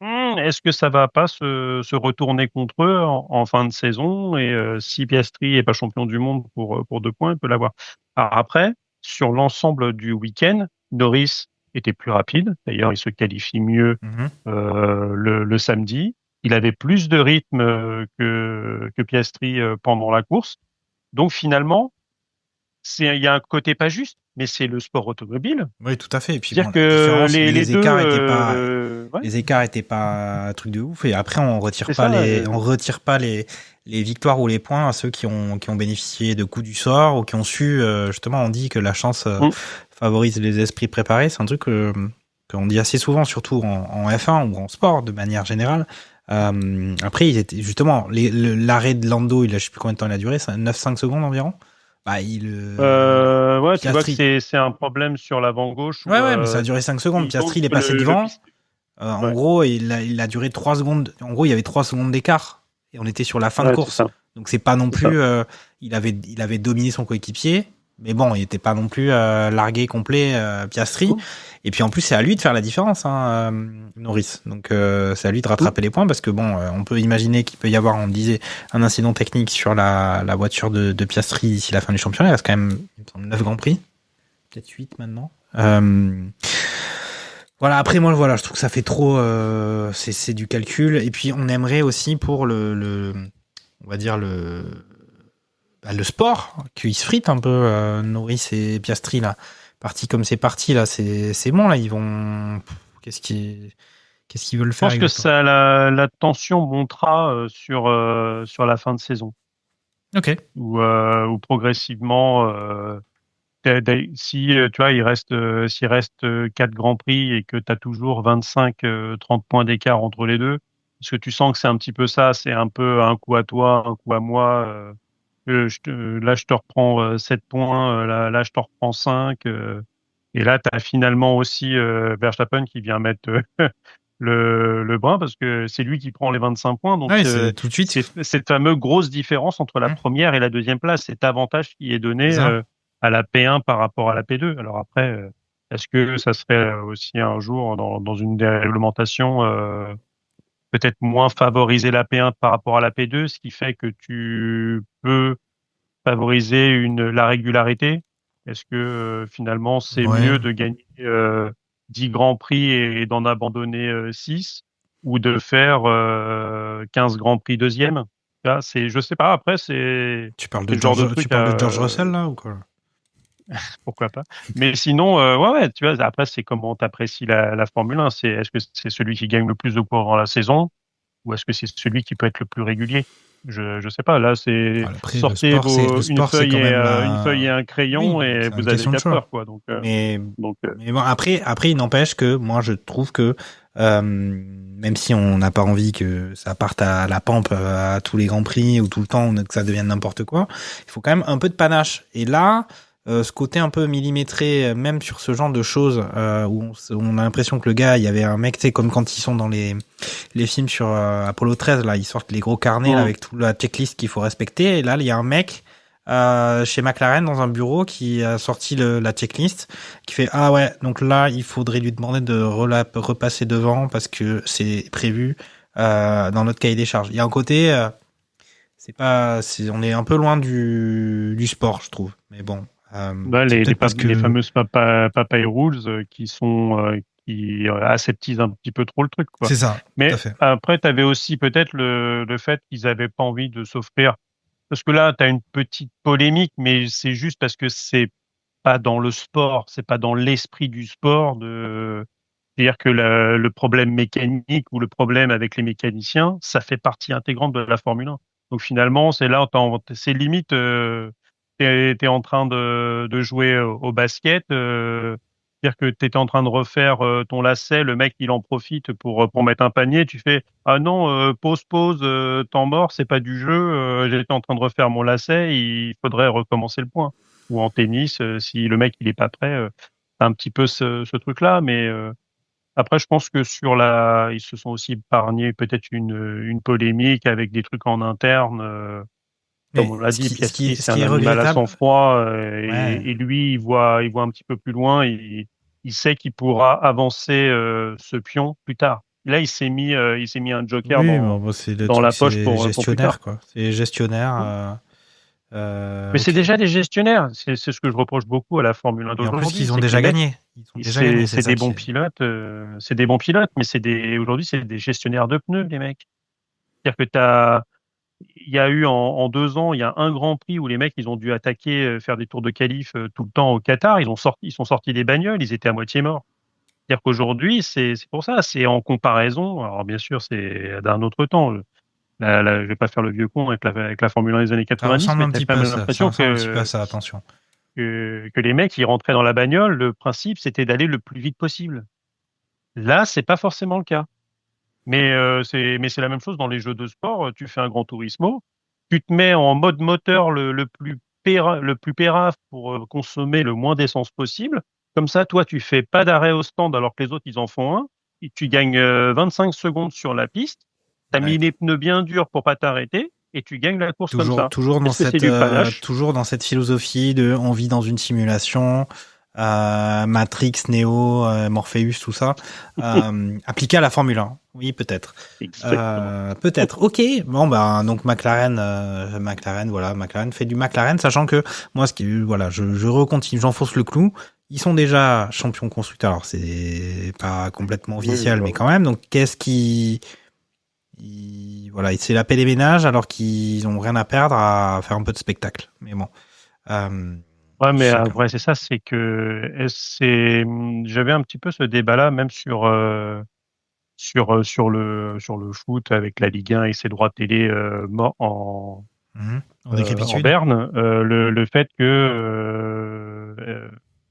Est-ce que ça va pas se retourner contre eux en fin de saison? Et si Piastri est pas champion du monde pour 2 points, il peut l'avoir. Alors après, sur l'ensemble du week-end, Norris était plus rapide. D'ailleurs, il se qualifie mieux le samedi. Il avait plus de rythme que Piastri pendant la course. Donc finalement, il y a un côté pas juste, mais c'est le sport automobile. Oui, tout à fait. Et puis c'est-à-dire que les écarts les écarts étaient pas un truc de ouf. Et après, on retire pas les les victoires ou les points à ceux qui ont bénéficié de coups du sort ou qui ont su, justement, on dit que la chance favorise les esprits préparés. C'est un truc qu'on dit assez souvent, surtout en F1 ou en sport de manière générale. Après, ils étaient justement l'arrêt de Lando, je sais plus combien de temps il a duré, c'est 9-5 secondes environ. Bah, ouais, tu vois que c'est un problème sur l'avant gauche. Ouais, mais ça a duré 5 secondes. Piastri, il est passé devant. En gros, il a duré 3 secondes. En gros, il y avait 3 secondes d'écart et on était sur la fin de course. Donc c'est pas non plus. Il avait dominé son coéquipier. Mais bon, il était pas non plus largué complet, Piastri. Et puis en plus, c'est à lui de faire la différence, Norris. Donc c'est à lui de rattraper les points parce que bon, on peut imaginer qu'il peut y avoir, on disait, un incident technique sur la voiture de Piastri d'ici la fin du championnat. Il reste quand même 9 Grands Prix, peut-être 8 maintenant. Voilà. Après moi, je trouve que ça fait trop. C'est du calcul. Et puis on aimerait aussi pour on va dire le sport, qu'ils se fritent un peu, Norris et Piastri, là. Parti comme c'est parti, là, c'est bon, là, ils vont... Qu'est-ce qu'ils veulent faire? Je pense que ça, la tension montera sur la fin de saison. Ok. Où progressivement, si tu vois, s'il reste 4 Grands Prix et que tu as toujours 25-30 points d'écart entre les deux, parce que tu sens que c'est un petit peu ça, c'est un peu un coup à toi, un coup à moi. Là, je te reprends 7 points, là, je te reprends 5. Et là, tu as finalement aussi Verstappen qui vient mettre le brin parce que c'est lui qui prend les 25 points. Donc, tout de suite. C'est cette fameuse grosse différence entre la première et la deuxième place, cet avantage qui est donné à la P1 par rapport à la P2. Alors après, est-ce que ça serait aussi un jour dans une déréglementation peut-être moins favoriser la P1 par rapport à la P2, ce qui fait que tu peux favoriser la régularité? Est-ce que finalement c'est mieux de gagner 10 Grands Prix et d'en abandonner 6 ou de faire 15 Grands Prix deuxième? Là, je sais pas, après c'est... Tu parles de George Russell là ou quoi? Pourquoi pas. Mais sinon, ouais, tu vois, après, c'est comment t'apprécies la Formule 1. Est-ce que c'est celui qui gagne le plus de courses dans la saison ou est-ce que c'est celui qui peut être le plus régulier? Je sais pas. Là, c'est sortez une feuille et un crayon et vous avez 4 heures, quoi. Donc, mais bon, après, il n'empêche que moi, je trouve que même si on n'a pas envie que ça parte à la pampe à tous les Grands Prix ou tout le temps ou que ça devienne n'importe quoi, il faut quand même un peu de panache. Et là, ce côté un peu millimétré, même sur ce genre de choses, où on a l'impression que le gars, il y avait un mec, tu sais, comme quand ils sont dans les films sur Apollo 13, là, ils sortent les gros carnets là, avec toute la checklist qu'il faut respecter. Et là, il y a un mec chez McLaren dans un bureau qui a sorti la checklist, qui fait ah ouais, donc là, il faudrait lui demander de repasser devant parce que c'est prévu dans notre cahier des charges. Il y a un côté, on est un peu loin du sport, je trouve. Mais bon. Les fameuses papay rules qui aseptisent un petit peu trop le truc, quoi. C'est ça. Mais après, tu avais aussi peut-être le fait qu'ils avaient pas envie de s'offrir, parce que là, tu as une petite polémique, mais c'est juste parce que c'est pas dans le sport, c'est pas dans l'esprit du sport c'est-à-dire que le problème mécanique ou le problème avec les mécaniciens, ça fait partie intégrante de la Formule 1. Donc finalement, c'est limite. T'es en train de jouer au basket, c'est-à-dire que t'étais en train de refaire ton lacet, le mec il en profite pour mettre un panier, tu fais ah non, pause, temps mort, c'est pas du jeu, j'étais en train de refaire mon lacet, il faudrait recommencer le point. Ou en tennis, si le mec il est pas prêt, c'est un petit peu ce truc-là, mais après je pense que ils se sont aussi épargnés peut-être une polémique avec des trucs en interne. Comme on l'a dit, Piastri, c'est un animal à sang-froid et lui, il voit un petit peu plus loin. Il sait qu'il pourra avancer ce pion plus tard. Là, il s'est mis un joker dans la poche pour plus tard. Quoi. C'est gestionnaire. Mais c'est déjà des gestionnaires. C'est ce que je reproche beaucoup à la Formule 1 d'aujourd'hui. En plus, ils ont déjà gagné. C'est des bons pilotes. C'est des bons pilotes, mais aujourd'hui, c'est des gestionnaires de pneus, les mecs. C'est-à-dire que il y a eu en 2 ans, il y a un Grand Prix où les mecs, ils ont dû attaquer, faire des tours de qualif tout le temps au Qatar. Ils sont sortis des bagnoles, ils étaient à moitié morts. C'est-à-dire qu'aujourd'hui, c'est pour ça, c'est en comparaison. Alors bien sûr, c'est d'un autre temps. je vais pas faire le vieux con avec la Formule 1 des années 90, Ça ressemble mais un t'as petit quand peu à même ça. l'impression Ça ressemble un petit peu à ça, attention. que les mecs, ils rentraient dans la bagnole, le principe, c'était d'aller le plus vite possible. Là, c'est pas forcément le cas. Mais c'est la même chose dans les jeux de sport. Tu fais un Gran Turismo, tu te mets en mode moteur le plus pérave pour consommer le moins d'essence possible. Comme ça, toi, tu fais pas d'arrêt au stand alors que les autres, ils en font un. Et tu gagnes 25 secondes sur la piste. T'as mis les pneus bien durs pour pas t'arrêter et tu gagnes la course comme ça. Toujours dans Est-ce que c'est du panache toujours dans cette philosophie de on vit dans une simulation. Matrix, Neo, Morpheus, tout ça, appliqué à la Formule 1. Oui, peut-être. Peut-être. Ok. Bon, donc McLaren, voilà, McLaren fait du McLaren, sachant que moi, je recontinue, j'enfonce le clou. Ils sont déjà champions constructeurs. Alors, c'est pas complètement officiel, mais quand même. Donc, voilà, c'est la paix des ménages, alors qu'ils ont rien à perdre à faire un peu de spectacle. Mais bon. Ouais, mais après, c'est ça, c'est que j'avais un petit peu ce débat-là, même sur le foot avec la Ligue 1 et ses droits télé en berne, le fait que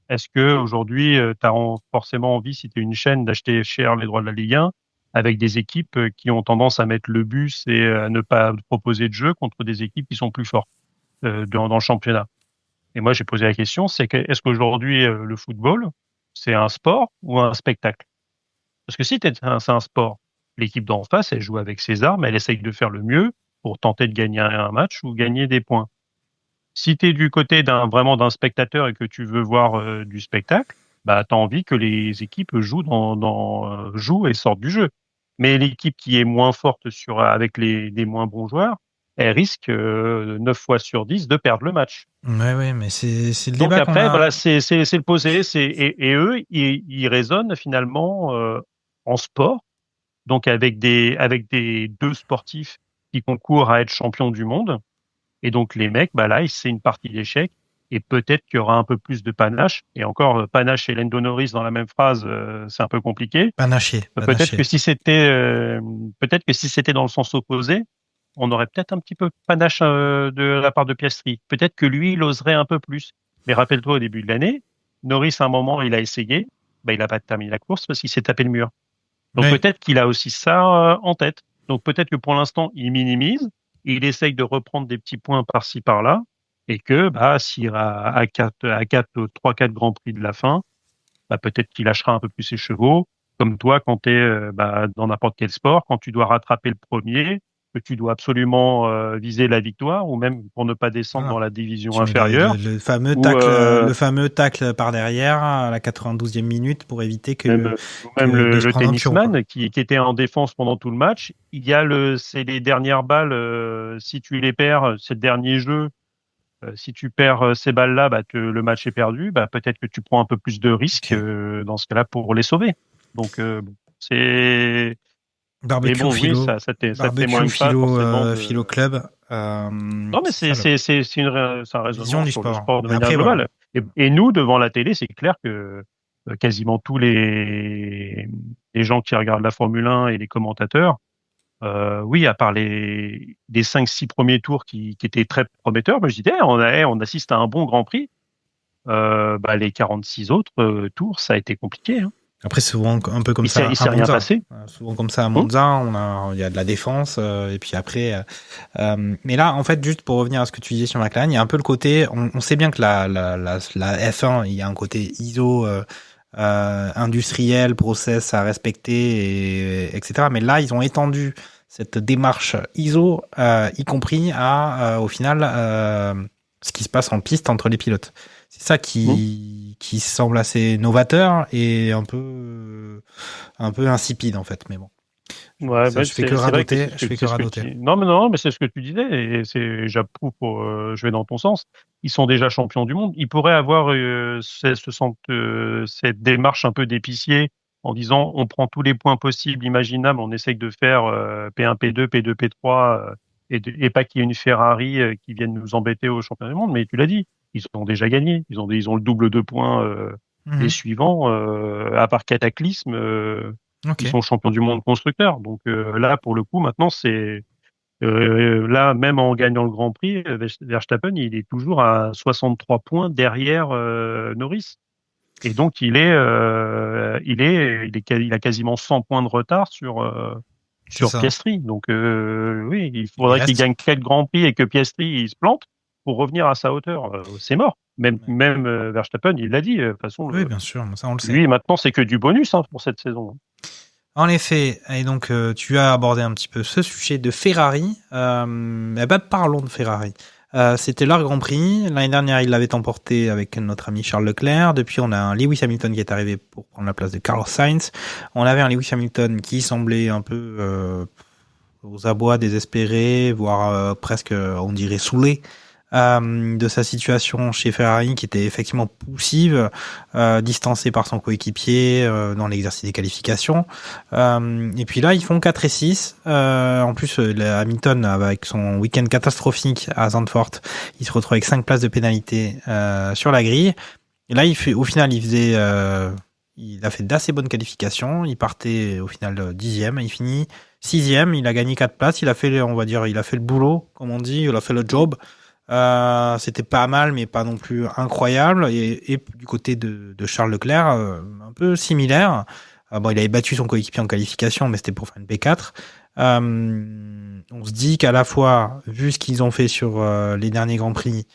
est-ce que aujourd'hui tu as forcément envie, si tu es une chaîne, d'acheter cher les droits de la Ligue 1 avec des équipes qui ont tendance à mettre le bus et à ne pas proposer de jeu contre des équipes qui sont plus fortes dans le championnat. Et moi, j'ai posé la question, est-ce qu'aujourd'hui, le football, c'est un sport ou un spectacle? Parce que si c'est un sport, l'équipe d'en face, elle joue avec ses armes, elle essaye de faire le mieux pour tenter de gagner un match ou gagner des points. Si tu es du côté vraiment d'un spectateur et que tu veux voir du spectacle, bah, tu as envie que les équipes jouent et sortent du jeu. Mais l'équipe qui est moins forte avec des moins bons joueurs, elle risque 9 fois sur 10 de perdre le match. Ouais, mais c'est le Donc débat après, qu'on a. voilà, c'est le posé. Et eux, ils raisonnent finalement en sport, donc avec des deux sportifs qui concourent à être champions du monde. Et donc les mecs, bah là, c'est une partie d'échecs. Et peut-être qu'il y aura un peu plus de panache. Et encore, panache et Lando Norris dans la même phrase, c'est un peu compliqué. Panaché. Peut-être que si c'était dans le sens opposé, on aurait peut-être un petit peu panache de la part de Piastri. Peut-être que lui, il oserait un peu plus. Mais rappelle-toi, au début de l'année, Norris, à un moment, il a essayé, bah, il n'a pas terminé la course parce qu'il s'est tapé le mur. Donc peut-être qu'il a aussi ça en tête. Donc peut-être que pour l'instant, il minimise, il essaye de reprendre des petits points par-ci, par-là, et que s'il ira à 3-4 Grands Prix de la fin, bah, peut-être qu'il lâchera un peu plus ses chevaux. Comme toi, quand tu es dans n'importe quel sport, quand tu dois rattraper le premier, que tu dois absolument viser la victoire, ou même pour ne pas descendre dans la division inférieure. Le fameux tacle par derrière à la 92e minute pour éviter que... Même le tennisman qui était en défense pendant tout le match, c'est les dernières balles, si tu les perds, c'est le dernier jeu, si tu perds ces balles-là, le match est perdu, peut-être que tu prends un peu plus de risques dans ce cas-là pour les sauver. Donc c'est... Barbecue bon, philo, oui, ça témoigne philo club. Non, mais c'est un raisonnement du sur le sport de mais manière après, globale. Voilà. Et nous, devant la télé, c'est clair que quasiment tous les gens qui regardent la Formule 1 et les commentateurs, oui, à part des 5-6 premiers tours qui étaient très prometteurs, moi je disais, on assiste à un bon Grand Prix. Les 46 autres tours, ça a été compliqué. Hein. Après, souvent un peu comme ça. Il s'est rien passé. Souvent comme ça à Monza, il y a de la défense, et puis après. Mais là, en fait, juste pour revenir à ce que tu disais sur McLaren, il y a un peu le côté. On sait bien que la F1, il y a un côté ISO industriel, process à respecter, etc. Mais là, ils ont étendu cette démarche ISO, y compris au final, ce qui se passe en piste entre les pilotes. C'est ça qui semble assez novateur et un peu insipide en fait, mais bon. Ouais, je fais que radoter. Non, mais c'est ce que tu disais et j'approuve je vais dans ton sens. Ils sont déjà champions du monde. Ils pourraient avoir cette démarche un peu d'épicier en disant on prend tous les points possibles, imaginables, on essaye de faire P1, P2, P2, P3 et pas qu'il y ait une Ferrari qui vienne nous embêter au championnat du monde. Mais tu l'as dit. Ils ont déjà gagné. Ils ont le double de points les suivants. À part Cataclysme, ils sont champions du monde constructeurs. Donc là, pour le coup, maintenant, c'est Là, même en gagnant le Grand Prix, Verstappen, il est toujours à 63 points derrière Norris. Et donc, il a quasiment 100 points de retard sur Piastri. Donc, oui, il faudrait qu'il gagne 4 Grands Prix et que Piastri il se plante pour revenir à sa hauteur. C'est mort. Même Verstappen, il l'a dit. De toute façon, oui, bien sûr, ça on le sait. Lui, maintenant, c'est que du bonus pour cette saison. En effet, et donc tu as abordé un petit peu ce sujet de Ferrari. Parlons de Ferrari. C'était leur Grand Prix. L'année dernière, ils l'avaient emporté avec notre ami Charles Leclerc. Depuis, on a un Lewis Hamilton qui est arrivé pour prendre la place de Carlos Sainz. On avait un Lewis Hamilton qui semblait un peu aux abois, désespéré, voire presque, on dirait, saoulé de sa situation chez Ferrari, qui était effectivement poussive, distancé par son coéquipier dans l'exercice des qualifications. Et puis là, ils font 4 et 6. En plus, Hamilton, avec son week-end catastrophique à Zandvoort, il se retrouve avec 5 places de pénalité sur la grille. Et là, au final, il a fait d'assez bonnes qualifications. Il partait au final 10e. Il finit 6e. Il a gagné 4 places. Il a fait le boulot, comme on dit. Il a fait le job. C'était pas mal, mais pas non plus incroyable. Et du côté de Charles Leclerc, un peu similaire. Il avait battu son coéquipier en qualification, mais c'était pour faire une P4. On se dit qu'à la fois, vu ce qu'ils ont fait sur les derniers Grands Prix,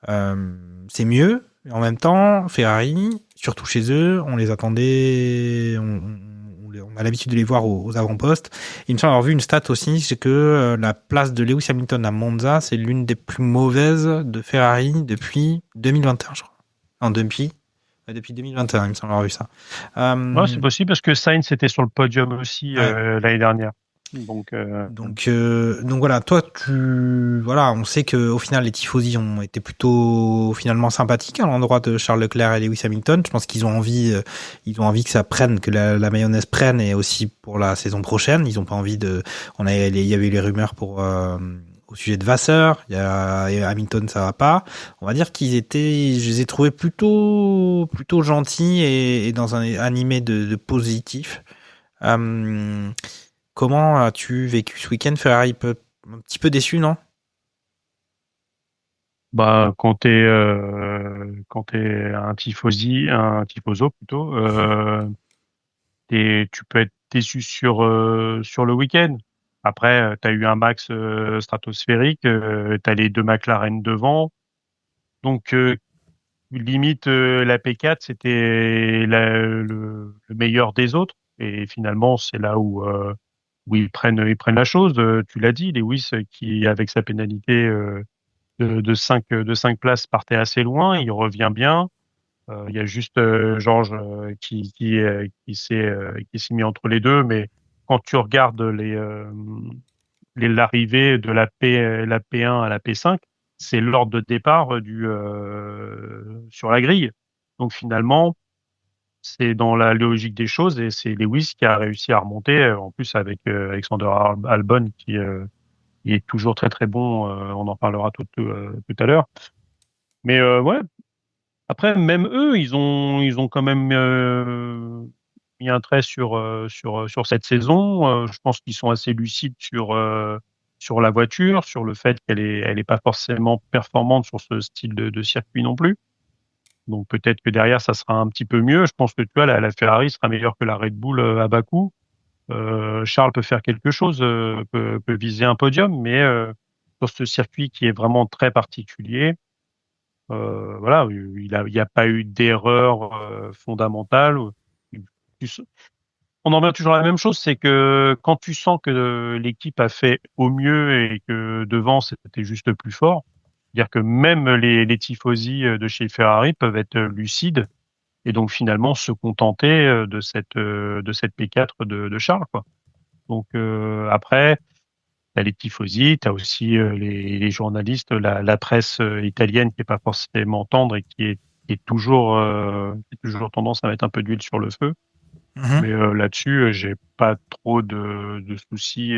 c'est mieux. Et en même temps, Ferrari, surtout chez eux, on les attendait... On a l'habitude de les voir aux avant-postes. Il me semble avoir vu une stat aussi, c'est que la place de Lewis Hamilton à Monza, c'est l'une des plus mauvaises de Ferrari depuis 2021, je crois. Depuis 2021, il me semble avoir vu ça. Ouais, c'est possible parce que Sainz était sur le podium aussi l'année dernière. Donc voilà, toi on sait que au final les tifosi ont été plutôt finalement sympathiques à l'endroit de Charles Leclerc et Lewis Hamilton. Je pense qu'ils ont envie que ça prenne, que la mayonnaise prenne, et aussi pour la saison prochaine. Ils ont pas envie il y avait eu les rumeurs au sujet de Vasseur, et Hamilton ça va pas. On va dire je les ai trouvés plutôt gentils et dans un animé de positif. Comment as-tu vécu ce week-end? Ferrari un petit peu déçu, non? Quand t'es un tifoso plutôt, tu peux être déçu sur le week-end. Après, t'as eu un Max stratosphérique, t'as les deux McLaren devant, donc limite la P4 c'était le meilleur des autres, et finalement c'est là où ils prennent la chose. Tu l'as dit, Lewis qui avec sa pénalité de 5 places partait assez loin, il revient bien. Il y a juste Georges qui s'est mis entre les deux, mais quand tu regardes l'arrivée de la P1 à la P5, c'est l'ordre de départ sur la grille. Donc finalement, c'est dans la logique des choses, et c'est Lewis qui a réussi à remonter, en plus avec Alexander Albon qui est toujours très très bon, on en parlera tout à l'heure. Mais ouais, après même eux, ils ont quand même mis un trait sur cette saison. Je pense qu'ils sont assez lucides sur la voiture, sur le fait qu'elle est pas forcément performante sur ce style de circuit non plus. Donc peut-être que derrière ça sera un petit peu mieux. Je pense que tu vois, la Ferrari sera meilleure que la Red Bull à Bakou. Charles peut faire quelque chose, peut viser un podium, mais sur ce circuit qui est vraiment très particulier, voilà, il y a pas eu d'erreur fondamentale. On en revient toujours à la même chose, c'est que quand tu sens que l'équipe a fait au mieux et que devant c'était juste plus fort, c'est-à-dire que même les tifosi de chez Ferrari peuvent être lucides et donc finalement se contenter de cette P4 de Charles, quoi. Donc après, t'as les tifosi, t'as aussi les journalistes, la presse italienne qui est pas forcément tendre et qui est toujours tendance à mettre un peu d'huile sur le feu. Mais là-dessus, j'ai pas trop de soucis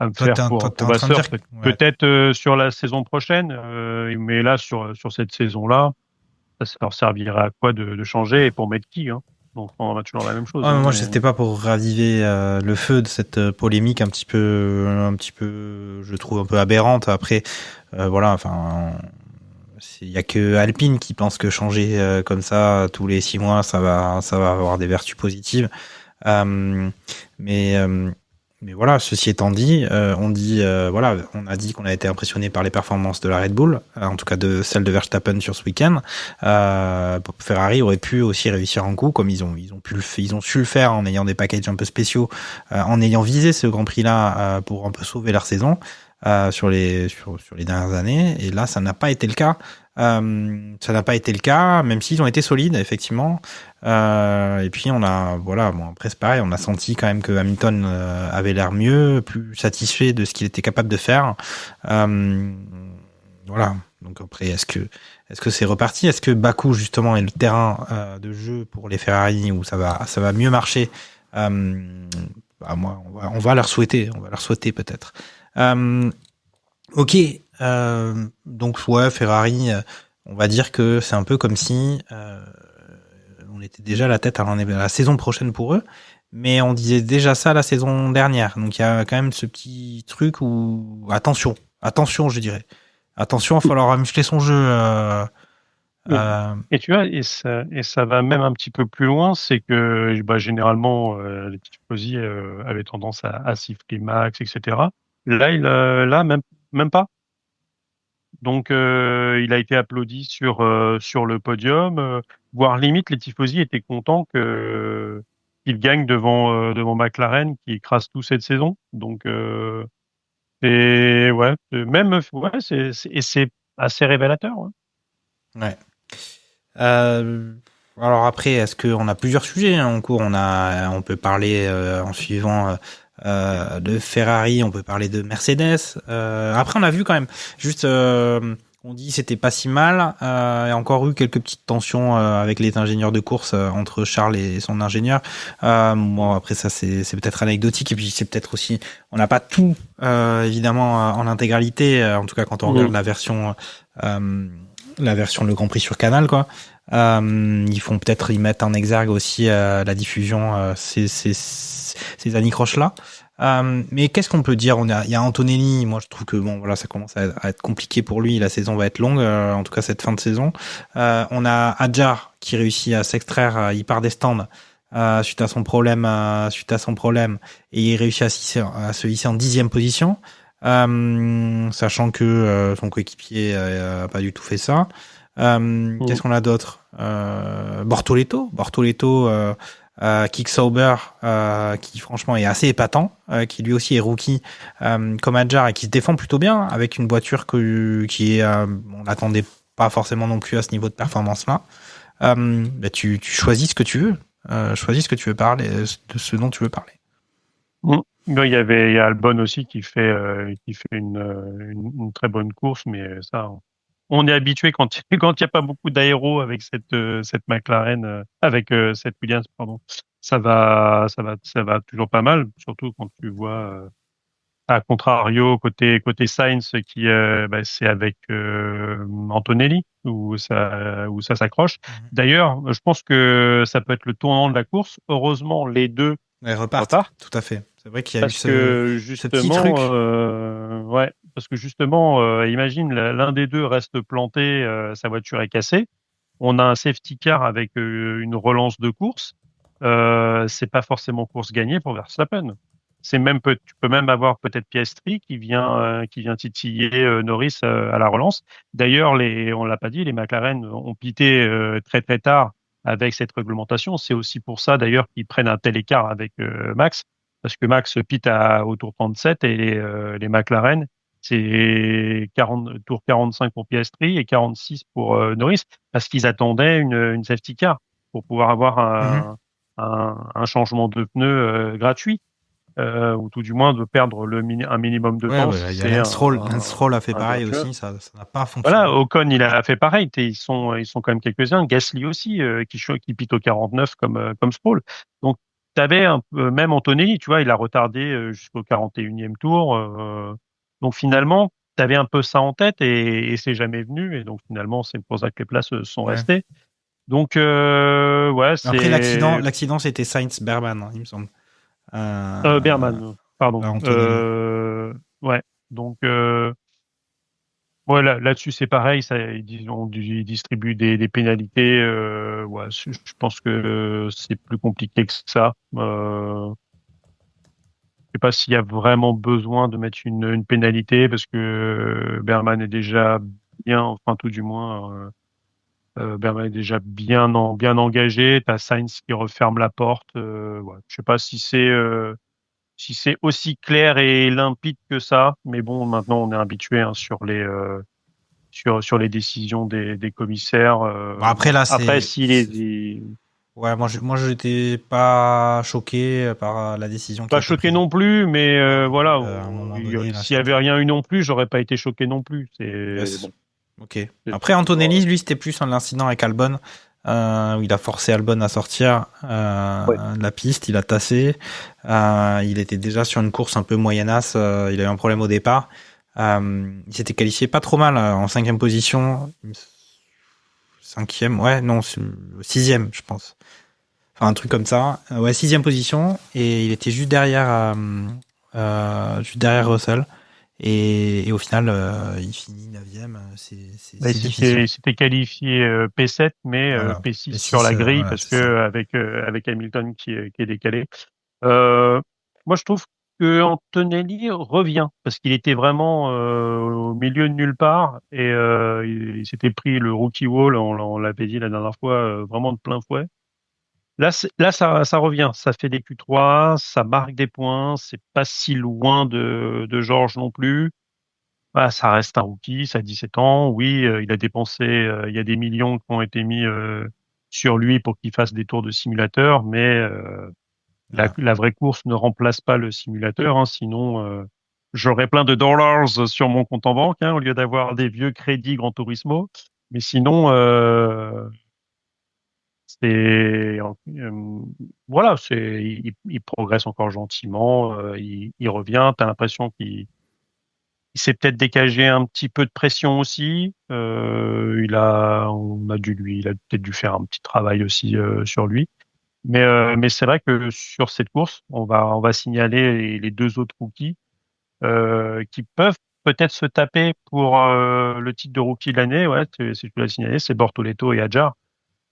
à me faire pour Vasseur. Peut-être sur la saison prochaine, mais là sur cette saison-là, ça leur servira à quoi de changer et pour mettre qui, hein. Donc on a toujours la même chose. Moi, c'était pas pour raviver le feu de cette polémique un petit peu, je trouve un peu aberrante. Après, voilà, enfin, il y a que Alpine qui pense que changer comme ça tous les 6 mois, ça va avoir des vertus positives. Mais voilà, ceci étant dit, voilà, on a dit qu'on a été impressionné par les performances de la Red Bull, en tout cas de celle de Verstappen sur ce week-end. Ferrari aurait pu aussi réussir un coup, comme ils ont su le faire en ayant des packages un peu spéciaux, en ayant visé ce Grand Prix-là pour un peu sauver leur saison sur les dernières années. Et là, ça n'a pas été le cas. Même s'ils ont été solides, effectivement. Et puis après c'est pareil, on a senti quand même que Hamilton avait l'air mieux, plus satisfait de ce qu'il était capable de faire. Voilà. Donc après, est-ce que c'est reparti? Est-ce que Bakou justement est le terrain de jeu pour les Ferrari où ça va mieux marcher? Moi, on va leur souhaiter peut-être. Ok. Donc Ferrari, on va dire que c'est un peu comme si on était déjà à la tête à la saison prochaine pour eux, mais on disait déjà ça la saison dernière. Donc il y a quand même ce petit truc où attention, je dirais. Attention, il va falloir muscler son jeu. Et tu vois, et ça va même un petit peu plus loin, c'est que généralement les tifosi avaient tendance à siffler Max, etc. Là, même pas. Donc il a été applaudi sur le podium, voire limite les tifosi étaient contents qu'il gagne devant McLaren qui écrase tout cette saison. Donc c'est c'est assez révélateur. Ouais. Alors après, est-ce qu'on a plusieurs sujets en cours? On peut parler en suivant de Ferrari, on peut parler de Mercedes. Après, on a vu quand même, juste, on dit c'était pas si mal. Il y a encore eu quelques petites tensions avec les ingénieurs de course entre Charles et son ingénieur. Après ça, c'est peut-être anecdotique et puis c'est peut-être aussi, on n'a pas tout évidemment en intégralité. En tout cas, quand on regarde la version le Grand Prix sur Canal, quoi. Ils mettent en exergue aussi la diffusion ces anicroches là. Mais qu'est-ce qu'on peut dire? Il y a Antonelli. Moi, je trouve que ça commence à être compliqué pour lui. La saison va être longue, en tout cas cette fin de saison. On a Hadjar qui réussit à s'extraire. Il part des stands suite à son problème, et il réussit à se hisser en 10e position. Sachant que son coéquipier a pas du tout fait ça. Qu'est-ce qu'on a d'autre? Bortoleto, Kick Sauber, qui franchement est assez épatant, qui lui aussi est rookie comme Hadjar et qui se défend plutôt bien avec une voiture qui est on n'attendait pas forcément non plus à ce niveau de performance là. Tu choisis ce que tu veux, parler de ce dont tu veux parler. Il y a Albon aussi qui fait une très bonne course, mais ça, on est habitué quand il y a pas beaucoup d'aéro avec cette McLaren, avec cette Williams, pardon. Ça va toujours pas mal, surtout quand tu vois à contrario côté Sainz qui c'est avec Antonelli où ça s'accroche. D'ailleurs, je pense que ça peut être le tournant de la course. Heureusement, les deux repartent. Tout à fait. C'est vrai qu'il y a ce petit truc. Parce que justement, imagine l'un des deux reste planté, sa voiture est cassée. On a un safety car avec une relance de course. C'est pas forcément course gagnée pour Verstappen. Tu peux même avoir peut-être Piastri qui vient titiller Norris à la relance. D'ailleurs, on l'a pas dit, les McLaren ont pité très très tard avec cette réglementation. C'est aussi pour ça d'ailleurs qu'ils prennent un tel écart avec Max, parce que Max pite au tour 37 et les McLaren, c'est tour 45 pour Piastri et 46 pour Norris, parce qu'ils attendaient une safety car pour pouvoir avoir un changement de pneu gratuit. Ou tout du moins de perdre un minimum de temps. Lance Stroll a fait pareil aussi, ça n'a pas fonctionné. Voilà, Ocon il a fait pareil. Ils sont quand même quelques-uns. Gasly aussi qui pite au 49 comme Stroll. Donc t'avais même Antonelli, tu vois, il a retardé jusqu'au 41e tour. Donc finalement t'avais un peu ça en tête et c'est jamais venu. Et donc finalement c'est pour ça que les places sont restées. Donc, ouais, c'est... Après, l'accident, c'était Sainz-Berman, hein, il me semble. Berman, pardon. Ouais, donc... Ouais, là-dessus, c'est pareil. Ils distribuent des pénalités. Ouais, je pense que c'est plus compliqué que ça. Je sais pas s'il y a vraiment besoin de mettre une pénalité parce que Berman est déjà bien, enfin tout du moins, Berman est déjà bien engagé. T'as Sainz qui referme la porte. Ouais. Je sais pas si c'est aussi clair et limpide que ça, mais bon, maintenant on est habitué hein, sur les décisions des commissaires. Bon, après, là, après, s'il est Ouais, moi, j'étais pas choqué par la décision qui a pas été choqué prise. non plus, mais voilà, À un moment donné, là, s'il y avait rien eu non plus, j'aurais pas été choqué non plus. C'est Yes. bon. Ok. Après, Antonelli, lui, c'était plus l'incident avec Albon, où il a forcé Albon à sortir de la piste, il a tassé. Il était déjà sur une course un peu moyennasse, il a eu un problème au départ. Il s'était qualifié pas trop mal en 5e position. 5e, ouais, non, 6e, je pense. Enfin, un truc comme ça. Ouais, 6e position. Et il était juste derrière Russell. Et au final, il finit 9e. Il s'était qualifié P7, mais voilà. P6 P6, sur la grille voilà, parce que avec Hamilton qui est décalé. Moi, je trouve que Antonelli revient parce qu'il était vraiment au milieu de nulle part et il s'était pris le rookie wall, on l'avait dit la dernière fois, vraiment de plein fouet. Là, ça revient, ça fait des Q3, ça marque des points, c'est pas si loin de Georges non plus. Voilà, ça reste un rookie, ça a 17 ans. Oui, il a dépensé, il y a des millions qui ont été mis sur lui pour qu'il fasse des tours de simulateur, mais la vraie course ne remplace pas le simulateur, hein, sinon j'aurais plein de dollars sur mon compte en banque, hein, au lieu d'avoir des vieux crédits Gran Turismo. Mais sinon, c'est voilà, il progresse encore gentiment, il revient. T'as l'impression qu'il s'est peut-être dégagé un petit peu de pression aussi. Il a peut-être dû faire un petit travail aussi sur lui. Mais c'est vrai que sur cette course, on va signaler les deux autres rookies qui peuvent peut-être se taper pour le titre de rookie de l'année. Ouais, si tu l'as signalé, c'est Bortoleto et Adjar.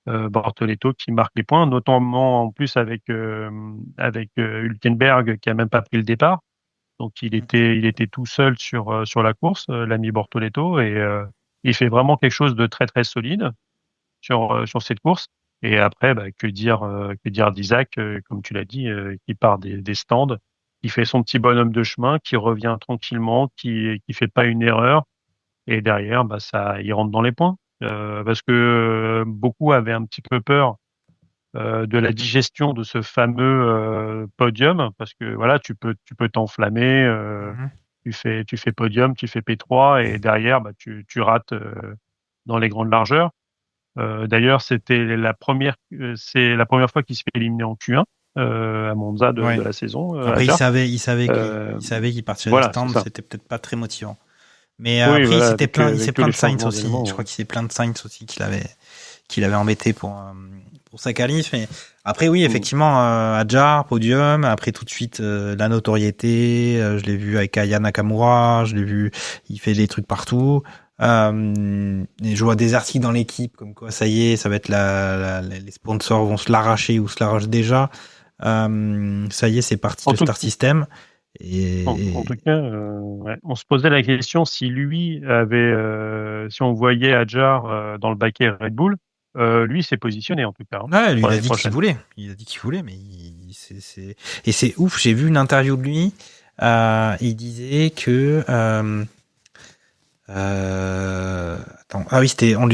Bortoleto qui marque les points, notamment en plus avec Hülkenberg qui a même pas pris le départ. Donc il était tout seul sur la course, l'ami Bortoleto, et il fait vraiment quelque chose de très très solide sur cette course. Et après, bah, que dire d'Isaac, comme tu l'as dit, qui part des stands, qui fait son petit bonhomme de chemin, qui revient tranquillement, qui fait pas une erreur, et derrière, bah il rentre dans les points. Parce que beaucoup avaient un petit peu peur de la digestion de ce fameux podium, parce que voilà, tu peux t'enflammer, tu fais podium, tu fais P3, et derrière, bah, tu rates dans les grandes largeurs. D'ailleurs, c'est la première fois qu'il se fait éliminer en Q1 à Monza de la saison. Après, Adjar. il savait qu'il partirait Voilà, du stand, c'est ça. c'était peut-être pas très motivant. Mais Oui, après, voilà, il s'est plaint de Sainz aussi. également, Je crois qu'il s'est plaint de Sainz aussi qu'il avait embêté pour sa qualif. Mais après, oui, effectivement, Adjar, podium. Après, tout de suite, la notoriété. Je l'ai vu avec Aya Nakamura. Je l'ai vu, il fait des trucs partout. Et je vois des articles dans l'équipe comme quoi, ça y est, ça va être les sponsors vont se l'arracher ou se l'arrachent déjà. Ça y est, c'est parti le Star System. En tout cas, on se posait la question si lui si on voyait Adjar dans le baquet Red Bull, lui s'est positionné en tout cas. Ouais, lui, il a dit qu'il voulait. Il a dit qu'il voulait, mais et c'est ouf. J'ai vu une interview de lui. Il disait que attends. Ah oui, on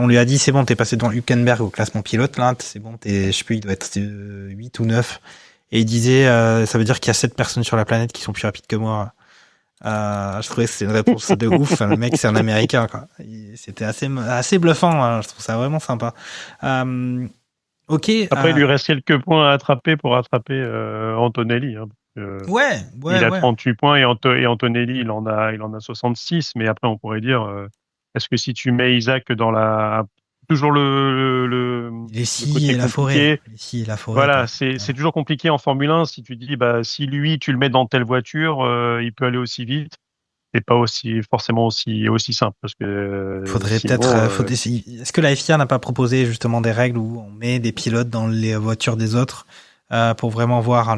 lui a dit c'est bon, t'es passé devant Hülkenberg au classement pilote là, c'est bon, je sais plus, il doit être 8 ou 9. Et il disait ça veut dire qu'il y a 7 personnes sur la planète qui sont plus rapides que moi. Je trouvais que c'était une réponse de ouf. Enfin, le mec, c'est un Américain, quoi. C'était assez bluffant. Hein. Je trouve ça vraiment sympa. Ok. Après, il lui reste quelques points à attraper pour rattraper Antonelli. Hein. Ouais. Il a 38 points et Antonelli, il en a 66. Mais après, on pourrait dire, est-ce que si tu mets Isaac toujours les scies et la forêt. Les scies et la forêt. Voilà, c'est toujours compliqué en Formule 1 si tu dis si lui tu le mets dans telle voiture, il peut aller aussi vite. C'est pas forcément aussi simple parce que faudrait peut-être est-ce que la FIA n'a pas proposé justement des règles où on met des pilotes dans les voitures des autres pour vraiment voir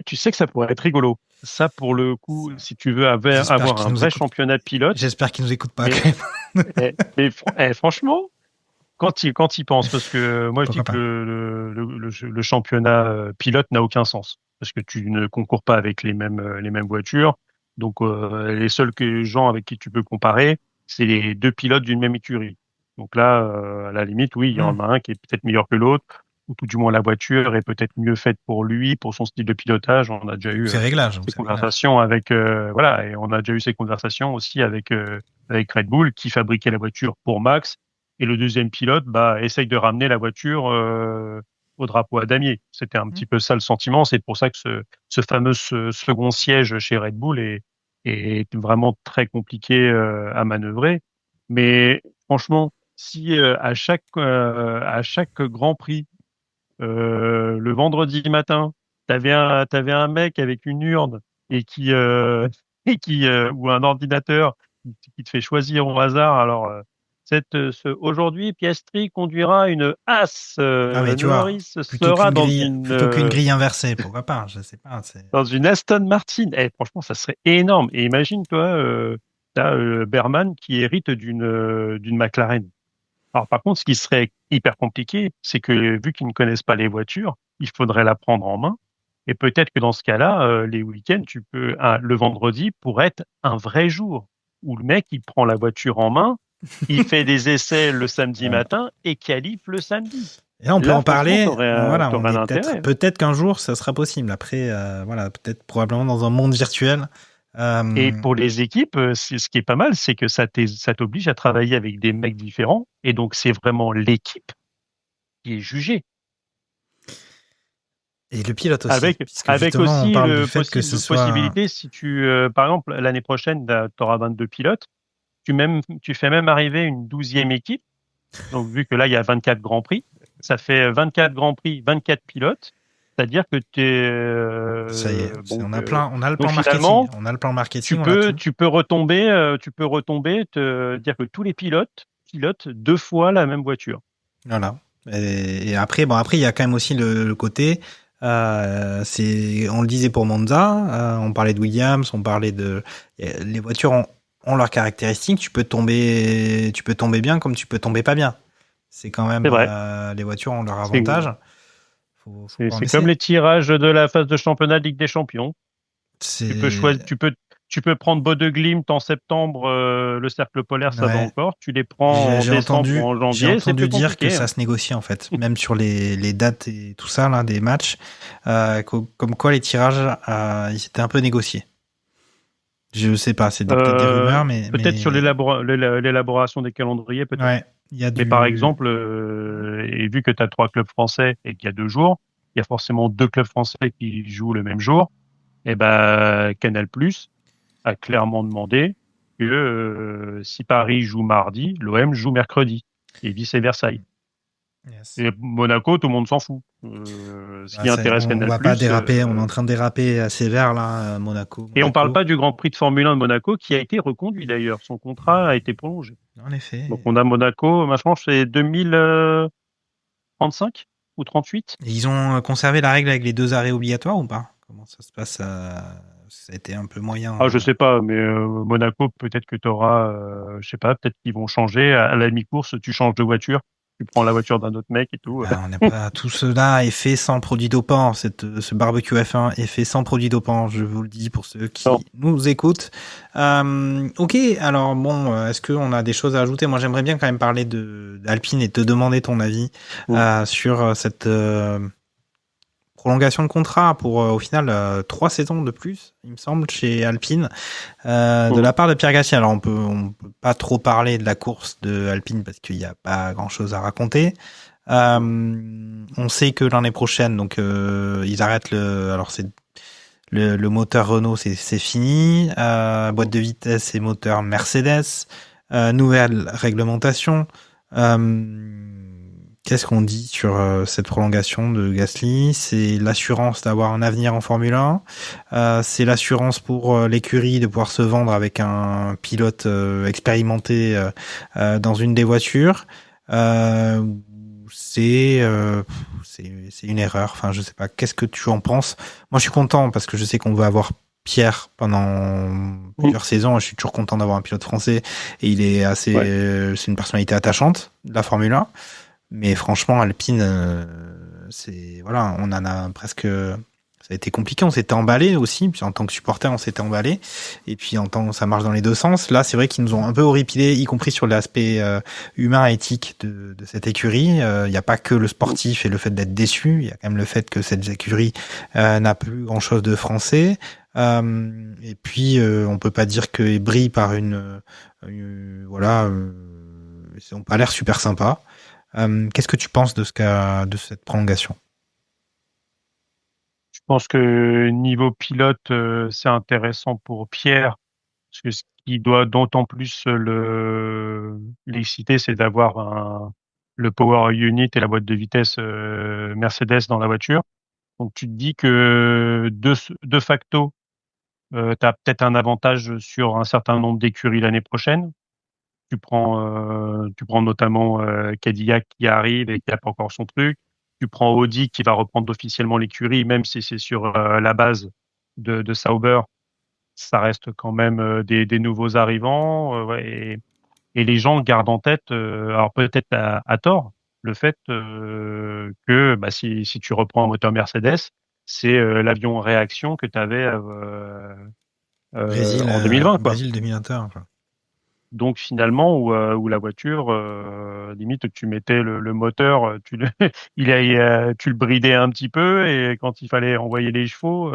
tu sais que ça pourrait être rigolo. Ça, pour le coup, si tu veux avoir un vrai championnat de pilotes. J'espère qu'ils nous écoutent pas quand même. Franchement, quand ils pensent, parce que moi je dis que le championnat pilote n'a aucun sens parce que tu ne concours pas avec les mêmes voitures. Donc les seuls gens avec qui tu peux comparer, c'est les deux pilotes d'une même écurie. Donc là, à la limite, oui, il y en a un qui est peut-être meilleur que l'autre, ou tout du moins la voiture est peut-être mieux faite pour lui, pour son style de pilotage. On a déjà eu ces conversations avec et on a déjà eu ces conversations aussi avec Red Bull qui fabriquait la voiture pour Max, et le deuxième pilote essaye de ramener la voiture au drapeau à damier. C'était un petit peu ça le sentiment. C'est pour ça que ce fameux second siège chez Red Bull est vraiment très compliqué à manœuvrer. Mais franchement, si à chaque Grand Prix, le vendredi matin, t'avais un mec avec une urne et qui ou un ordinateur qui te fait choisir au hasard. Alors aujourd'hui, Piastri conduira une As. mais tu vois, plutôt qu'une grille inversée, pourquoi pas? Je sais pas. Dans une Aston Martin. Franchement, ça serait énorme. Et imagine, toi, t'as Berman qui hérite d'une McLaren. Alors, par contre, ce qui serait hyper compliqué, c'est que vu qu'ils ne connaissent pas les voitures, il faudrait la prendre en main. Et peut-être que dans ce cas-là, les week-ends, le vendredi pourrait être un vrai jour où le mec, il prend la voiture en main, il fait des essais le samedi matin et qualifie le samedi. Et là, on peut en parler. Peut-être qu'un jour, ça sera possible. Après, peut-être probablement dans un monde virtuel. Et pour les équipes, ce qui est pas mal, c'est que ça t'oblige à travailler avec des mecs différents. Et donc, c'est vraiment l'équipe qui est jugée. Et le pilote aussi. Avec aussi possibilité, si par exemple, l'année prochaine, tu auras 22 pilotes, tu fais même arriver une 12e équipe. Donc, vu que là, il y a 24 Grands Prix, ça fait 24 Grands Prix, 24 pilotes. C'est-à-dire que ça y est, on a le plan marketing. On a le plan marketing. Tu peux retomber, te dire que tous les pilotent deux fois la même voiture. Voilà. Et après, il y a quand même aussi le côté. On le disait pour Monza, on parlait de Williams, on parlait les voitures ont leurs caractéristiques. Tu peux tomber bien comme tu peux tomber pas bien. C'est quand même les voitures ont leur avantage. C'est comme les tirages de la phase de championnat de Ligue des Champions. Tu peux prendre Bodø/Glimt en septembre, le cercle polaire, ça va encore. Tu les prends en décembre ou en janvier. J'ai entendu dire que ça se négocie en fait, même sur les dates et tout ça là, des matchs, comme quoi les tirages, ils étaient un peu négociés. Je sais pas, c'est peut-être des rumeurs, mais peut-être sur l'élaboration des calendriers, peut-être. Ouais. Mais par exemple, et vu que tu as 3 clubs français et qu'il y a 2 jours, il y a forcément 2 clubs français qui jouent le même jour. Et Canal+ a clairement demandé que si Paris joue mardi, l'OM joue mercredi et vice-versa. Yes. Et Monaco, tout le monde s'en fout. Ce qui intéresse Canal+. On va pas déraper, on est en train de déraper sévère là, Monaco. Et on parle pas du Grand Prix de Formule 1 de Monaco qui a été reconduit d'ailleurs. Son contrat a été prolongé. En effet. Donc on a Monaco, maintenant c'est 2035 ou 38. Et ils ont conservé la règle avec les 2 arrêts obligatoires ou pas? Comment ça se passe? Ça a été un peu moyen. Je sais pas, mais Monaco, peut-être que tu auras, je sais pas, peut-être qu'ils vont changer. À la mi-course, tu changes de voiture. Tu prends la voiture d'un autre mec et tout. On n'a pas tout cela est fait sans produit dopant. Ce barbecue F1 est fait sans produit dopant. Je vous le dis pour ceux qui nous écoutent. Ok. Alors bon, est-ce qu'on a des choses à ajouter? Moi, j'aimerais bien quand même parler d'Alpine et te demander ton avis sur cette prolongation de contrat pour au final 3 saisons de plus, il me semble, chez Alpine, de la part de Pierre Gasly. Alors on peut pas trop parler de la course de Alpine parce qu'il n'y a pas grand chose à raconter. On sait que l'année prochaine, donc ils arrêtent alors c'est le moteur Renault, c'est fini. Boîte de vitesse et moteur Mercedes. Nouvelle réglementation. Qu'est-ce qu'on dit sur cette prolongation de Gasly? C'est l'assurance d'avoir un avenir en Formule 1. C'est l'assurance pour l'écurie de pouvoir se vendre avec un pilote expérimenté dans une des voitures. C'est une erreur. Enfin, je sais pas. Qu'est-ce que tu en penses? Moi, je suis content parce que je sais qu'on va avoir Pierre pendant plusieurs saisons. Je suis toujours content d'avoir un pilote français et il est assez. C'est une personnalité attachante de la Formule 1. Mais franchement, Alpine, c'est voilà, on en a presque. Ça a été compliqué. On s'était emballé aussi. Puis en tant que supporter, on s'était emballé. Et puis en tant que ça marche dans les deux sens. Là, c'est vrai qu'ils nous ont un peu horripilé, y compris sur l'aspect humain, éthique de cette écurie. Il n'y a pas que le sportif et le fait d'être déçu. Il y a quand même le fait que cette écurie n'a plus grand-chose de français. Et puis, on peut pas dire qu'ils brillent par voilà. Ils n'ont pas l'air super sympas. Qu'est-ce que tu penses de cette prolongation? Je pense que niveau pilote, c'est intéressant pour Pierre, parce que ce qui doit d'autant plus l'exciter, c'est d'avoir le power unit et la boîte de vitesse Mercedes dans la voiture. Donc tu te dis que de facto, tu as peut-être un avantage sur un certain nombre d'écuries l'année prochaine. Tu prends notamment Cadillac qui arrive et qui n'a pas encore son truc. Tu prends Audi qui va reprendre officiellement l'écurie, même si c'est sur la base de Sauber. Ça reste quand même des nouveaux arrivants. Et les gens gardent en tête, alors peut-être à tort, le fait que si tu reprends un moteur Mercedes, c'est l'avion réaction que tu avais en 2020. Brésil 2021. Quoi. Donc finalement, où la voiture, limite, tu mettais le moteur, tu le bridais un petit peu, et quand il fallait envoyer les chevaux,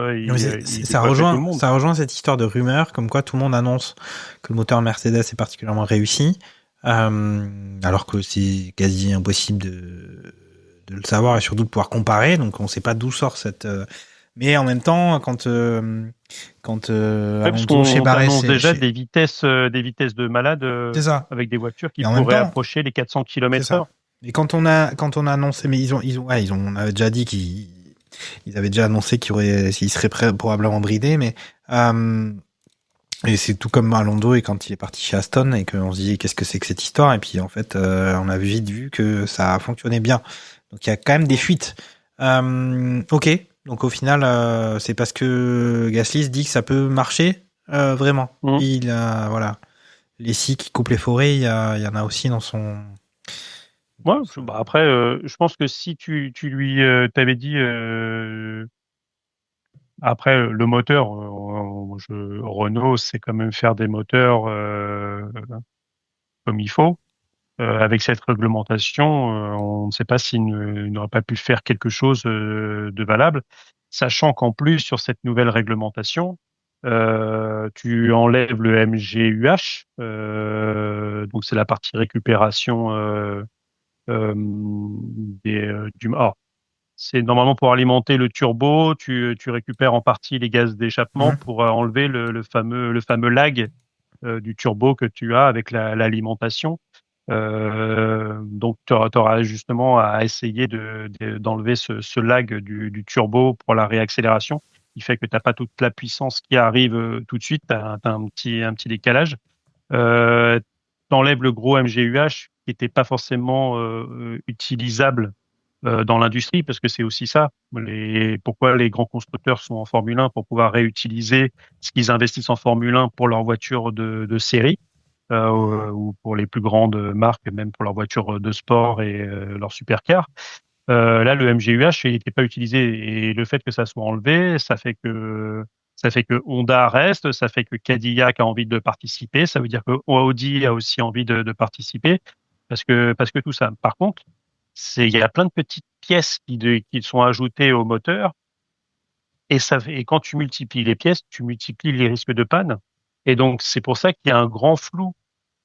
ça rejoint cette histoire de rumeur, comme quoi tout le monde annonce que le moteur Mercedes est particulièrement réussi, alors que c'est quasi impossible de le savoir et surtout de pouvoir comparer. Donc on ne sait pas d'où sort cette. Mais en même temps, quand chez Barret, annonce déjà des vitesses de malade avec des voitures qui pourraient approcher les 400 km/h. Et quand on a annoncé, mais on avait déjà dit qu'ils avaient déjà annoncé qu'ils seraient probablement bridés, mais et c'est tout comme Alonso et quand il est parti chez Aston et qu'on se dit qu'est-ce que c'est que cette histoire, et puis en fait on a vite vu que ça a fonctionné bien. Donc il y a quand même des fuites. Ok. Donc au final, c'est parce que Gasly se dit que ça peut marcher vraiment. Il a les scies qui coupent les forêts, il y en a aussi dans son. Ouais. Après, je pense que si tu lui t'avais dit après le moteur, Renault, c'est quand même faire des moteurs comme il faut. Avec cette réglementation, on ne sait pas s'il n'aurait pas pu faire quelque chose de valable, sachant qu'en plus, sur cette nouvelle réglementation, tu enlèves le MGUH, donc c'est la partie récupération c'est normalement pour alimenter le turbo, tu récupères en partie les gaz d'échappement pour enlever le fameux lag du turbo que tu as avec l'alimentation. Donc tu auras justement à essayer d'enlever ce lag du turbo pour la réaccélération, qui fait que tu n'as pas toute la puissance qui arrive tout de suite, tu as un petit décalage. T'enlèves le gros MGUH qui n'était pas forcément utilisable dans l'industrie, parce que c'est aussi ça, pourquoi les grands constructeurs sont en Formule 1, pour pouvoir réutiliser ce qu'ils investissent en Formule 1 pour leurs voitures de série. Ou pour les plus grandes marques, même pour leurs voitures de sport et leurs supercars. Là, le MGUH, il n'était pas utilisé, et le fait que ça soit enlevé, ça fait que Honda reste, ça fait que Cadillac a envie de participer, ça veut dire que Audi a aussi envie de participer, parce que tout ça. Par contre, il y a plein de petites pièces qui sont ajoutées au moteur, et quand tu multiplies les pièces, tu multiplies les risques de panne. Et donc, c'est pour ça qu'il y a un grand flou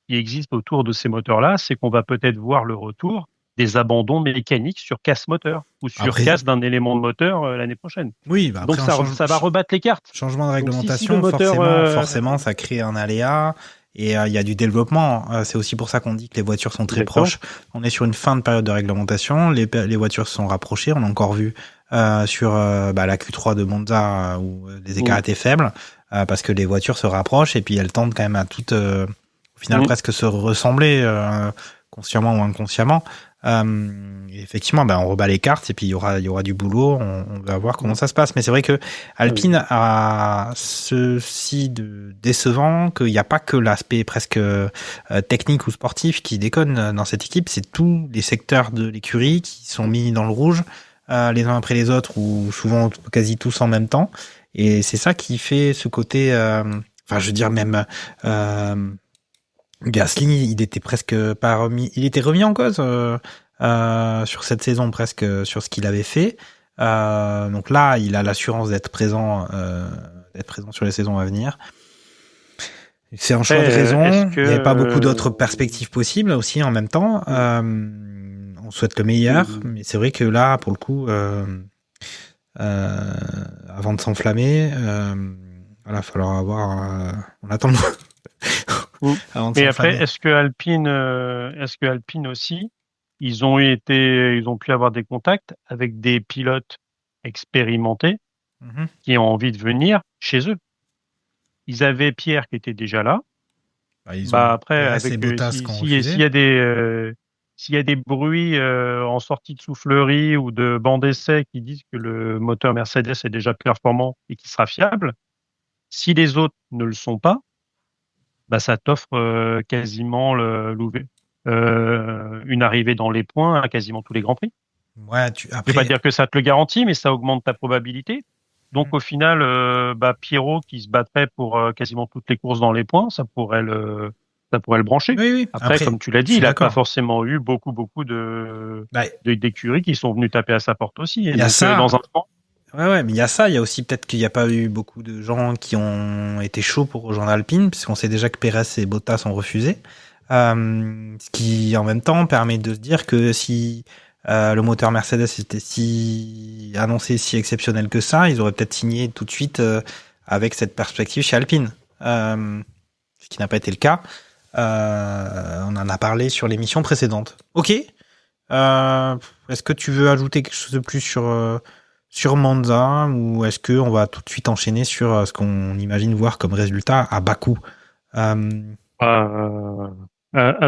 qui existe autour de ces moteurs-là, c'est qu'on va peut-être voir le retour des abandons mécaniques sur casse moteur ou sur casse d'un élément de moteur l'année prochaine. Oui, donc ça va rebattre les cartes. Changement de réglementation, forcément, ça crée un aléa. Et il y a du développement. C'est aussi pour ça qu'on dit que les voitures sont très proches. On est sur une fin de période de réglementation. Les voitures se sont rapprochées. On a encore vu sur la Q3 de Monza où les écarts étaient faibles parce que les voitures se rapprochent et puis elles tendent quand même à toutes, au final, presque se ressembler consciemment ou inconsciemment. Effectivement, on rebat les cartes et puis il y aura du boulot. On va voir comment ça se passe. Mais c'est vrai que Alpine a ceci de décevant qu'il n'y a pas que l'aspect presque technique ou sportif qui déconne dans cette équipe. C'est tous les secteurs de l'écurie qui sont mis dans le rouge les uns après les autres ou souvent quasi tous en même temps. Et c'est ça qui fait ce côté. Je veux dire même. Gasly, il était presque pas remis. Il était remis en cause sur cette saison presque sur ce qu'il avait fait. Donc là, il a l'assurance d'être présent sur les saisons à venir. C'est un choix de raison. Il n'y avait pas beaucoup d'autres perspectives possibles aussi en même temps. On souhaite le meilleur, mais c'est vrai que là, pour le coup, avant de s'enflammer, il va falloir avoir. On attend le. Et après, est-ce que Alpine aussi, ils ont pu avoir des contacts avec des pilotes expérimentés qui ont envie de venir chez eux. Ils avaient Pierre qui était déjà là. Après, avec s'il y a des bruits en sortie de soufflerie ou de banc d'essai qui disent que le moteur Mercedes est déjà performant et qu'il sera fiable, si les autres ne le sont pas, ça t'offre quasiment une arrivée dans les points à quasiment tous les Grands Prix. Ouais, Je ne vais pas dire que ça te le garantit, mais ça augmente ta probabilité. Donc au final, Pierrot qui se battrait pour quasiment toutes les courses dans les points, ça pourrait le brancher. Oui. Après, comme tu l'as dit, il n'a pas forcément eu beaucoup d'écuries qui sont venues taper à sa porte aussi. Il y a ça. Dans un temps. Ouais, mais il y a ça. Il y a aussi peut-être qu'il n'y a pas eu beaucoup de gens qui ont été chauds pour rejoindre Alpine, puisqu'on sait déjà que Pérez et Bottas ont refusé. Ce qui, en même temps, permet de se dire que si le moteur Mercedes était annoncé si exceptionnel que ça, ils auraient peut-être signé tout de suite avec cette perspective chez Alpine. Ce qui n'a pas été le cas. On en a parlé sur l'émission précédente. Ok. Est-ce que tu veux ajouter quelque chose de plus sur Monza ou est-ce qu'on va tout de suite enchaîner sur ce qu'on imagine voir comme résultat à Bakou? À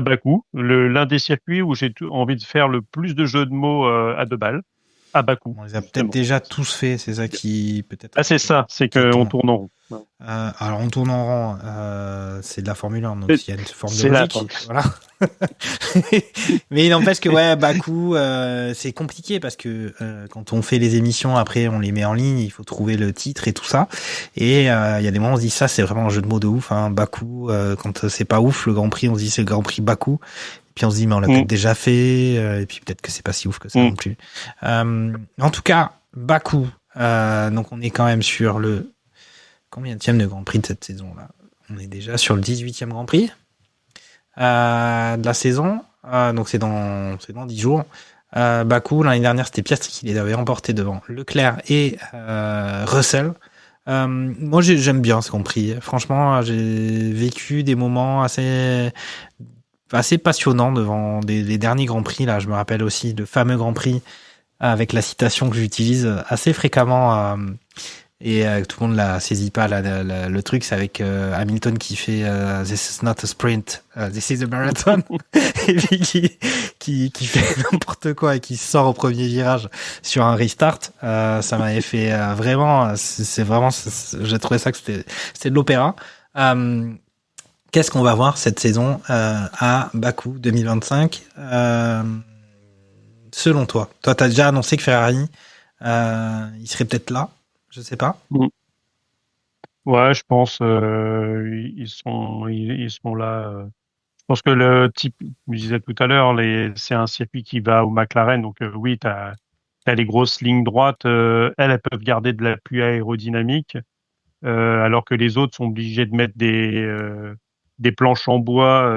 Bakou, l'un des circuits où j'ai envie de faire le plus de jeux de mots à 2 balles, à Bakou. On les a peut-être déjà tous fait, c'est ça qui peut-être. C'est ça, c'est qu'on tourne en rond. Alors on tourne en rond, c'est de la Formule 1, donc il y a une forme de logique. Voilà. Mais il n'empêche que Bakou, c'est compliqué parce que quand on fait les émissions, après on les met en ligne, il faut trouver le titre et tout ça. Et il y a des moments où on se dit ça, c'est vraiment un jeu de mots de ouf. Bakou, quand c'est pas ouf, le Grand Prix, on se dit c'est le Grand Prix Bakou. Puis on se dit mais on l'a peut-être déjà fait, et puis peut-être que c'est pas si ouf que ça non plus. En tout cas, Bakou, donc on est quand même sur le combienième de Grand Prix de cette saison-là? On est déjà sur le 18e Grand Prix de la saison. Donc c'est dans 10 jours. Bakou, l'année dernière, c'était Piastri qui les avait emportés devant Leclerc et Russell. Moi, j'aime bien ce Grand Prix. Franchement, j'ai vécu des moments assez passionnants devant les derniers Grands Prix. Là, je me rappelle aussi le fameux Grand Prix avec la citation que j'utilise assez fréquemment. Et tout le monde la saisit pas. Le truc, c'est avec Hamilton qui fait This is not a sprint, this is a marathon. Et puis qui fait n'importe quoi et qui sort au premier virage sur un restart. Ça m'avait fait vraiment. J'ai trouvé ça que c'était de l'opéra. Qu'est-ce qu'on va voir cette saison à Bakou 2025 selon toi? Toi, t'as déjà annoncé que Ferrari, il serait peut-être là. Je sais pas. Ouais, je pense ils sont là. Je pense que le type, je disais tout à l'heure, c'est un circuit qui va au McLaren, donc oui, t'as les grosses lignes droites. Elles peuvent garder de l'appui aérodynamique, alors que les autres sont obligés de mettre des planches en bois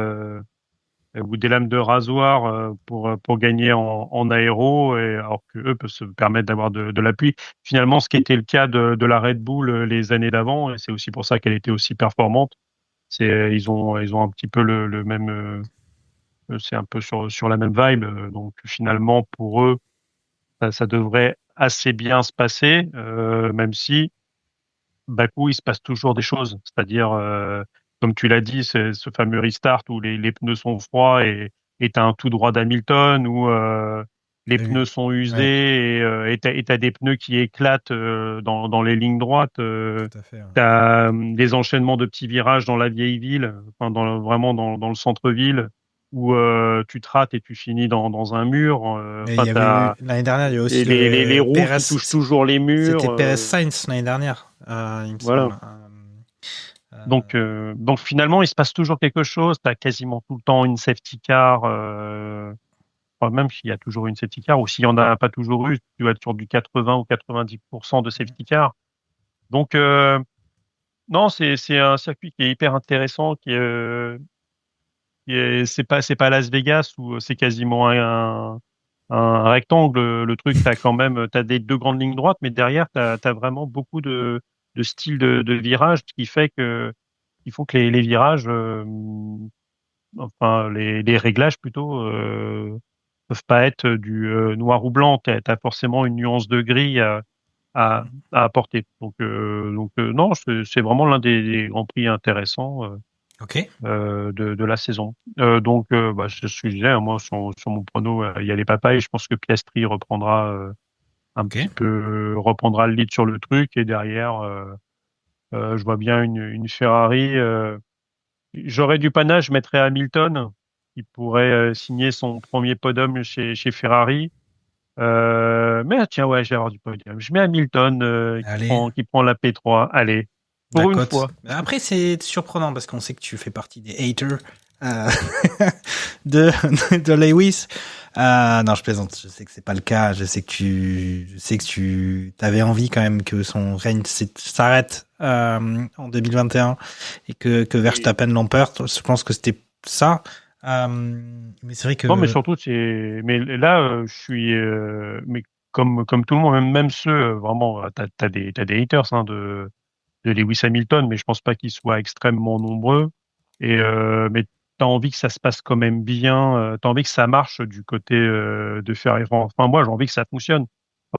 ou des lames de rasoir pour gagner en aéro, et alors que eux peuvent se permettre d'avoir de l'appui. Finalement, ce qui était le cas de la Red Bull les années d'avant, et c'est aussi pour ça qu'elle était aussi performante, ils ont un petit peu le même, c'est un peu sur la même vibe. Donc finalement, pour eux, ça devrait assez bien se passer, même si Bakou, il se passe toujours des choses. C'est-à-dire, comme tu l'as dit, c'est ce fameux restart où les pneus sont froids et t'as un tout droit d'Hamilton où les pneus sont usés et t'as des pneus qui éclatent dans les lignes droites. Tout à fait. Ouais. T'as des enchaînements de petits virages dans la vieille ville, enfin vraiment dans le centre-ville où tu te rates et tu finis dans un mur. L'année dernière, il y a aussi les roues Perez, qui touchent toujours les murs. C'était Perez-Sainz l'année dernière, il me voilà. semble. Donc finalement, il se passe toujours quelque chose. Tu as quasiment tout le temps une safety car, même s'il y a toujours une safety car, ou s'il n'y en a pas toujours eu, tu vas être sur du 80 ou 90% de safety car. Donc non, c'est un circuit qui est hyper intéressant, c'est pas Las Vegas où c'est quasiment un rectangle. Le truc, t'as des deux grandes lignes droites, mais derrière, t'as vraiment beaucoup de styles de virage qui font que les virages, enfin, les réglages plutôt, peuvent pas être du noir ou blanc. T'as forcément une nuance de gris à apporter. Donc non, c'est vraiment l'un des grands prix intéressants. De la saison. Je disais, moi, sur mon prono, il y a les papayes. Je pense que Piastri reprendra reprendra le lead sur le truc. Et derrière, je vois bien une Ferrari. J'aurais du panache, je mettrais Hamilton, qui pourrait signer son premier podium chez Ferrari. Mais tiens, ouais, je vais avoir du podium. Je mets Hamilton qui prend la P3. Allez. Pour une fois. Après, c'est surprenant parce qu'on sait que tu fais partie des haters de Lewis. Non, je plaisante. Je sais que c'est pas le cas. Je sais que tu avais envie quand même que son règne s'arrête en 2021 et que Verstappen l'emporte. Je pense que c'était ça. Mais c'est vrai que. Non, mais surtout, mais là, je suis. Mais comme tout le monde, même ceux, vraiment, t'as des haters de Lewis Hamilton, mais je pense pas qu'ils soient extrêmement nombreux. Mais t'as envie que ça se passe quand même bien. T'as envie que ça marche du côté de Ferrari. Enfin, moi, j'ai envie que ça fonctionne.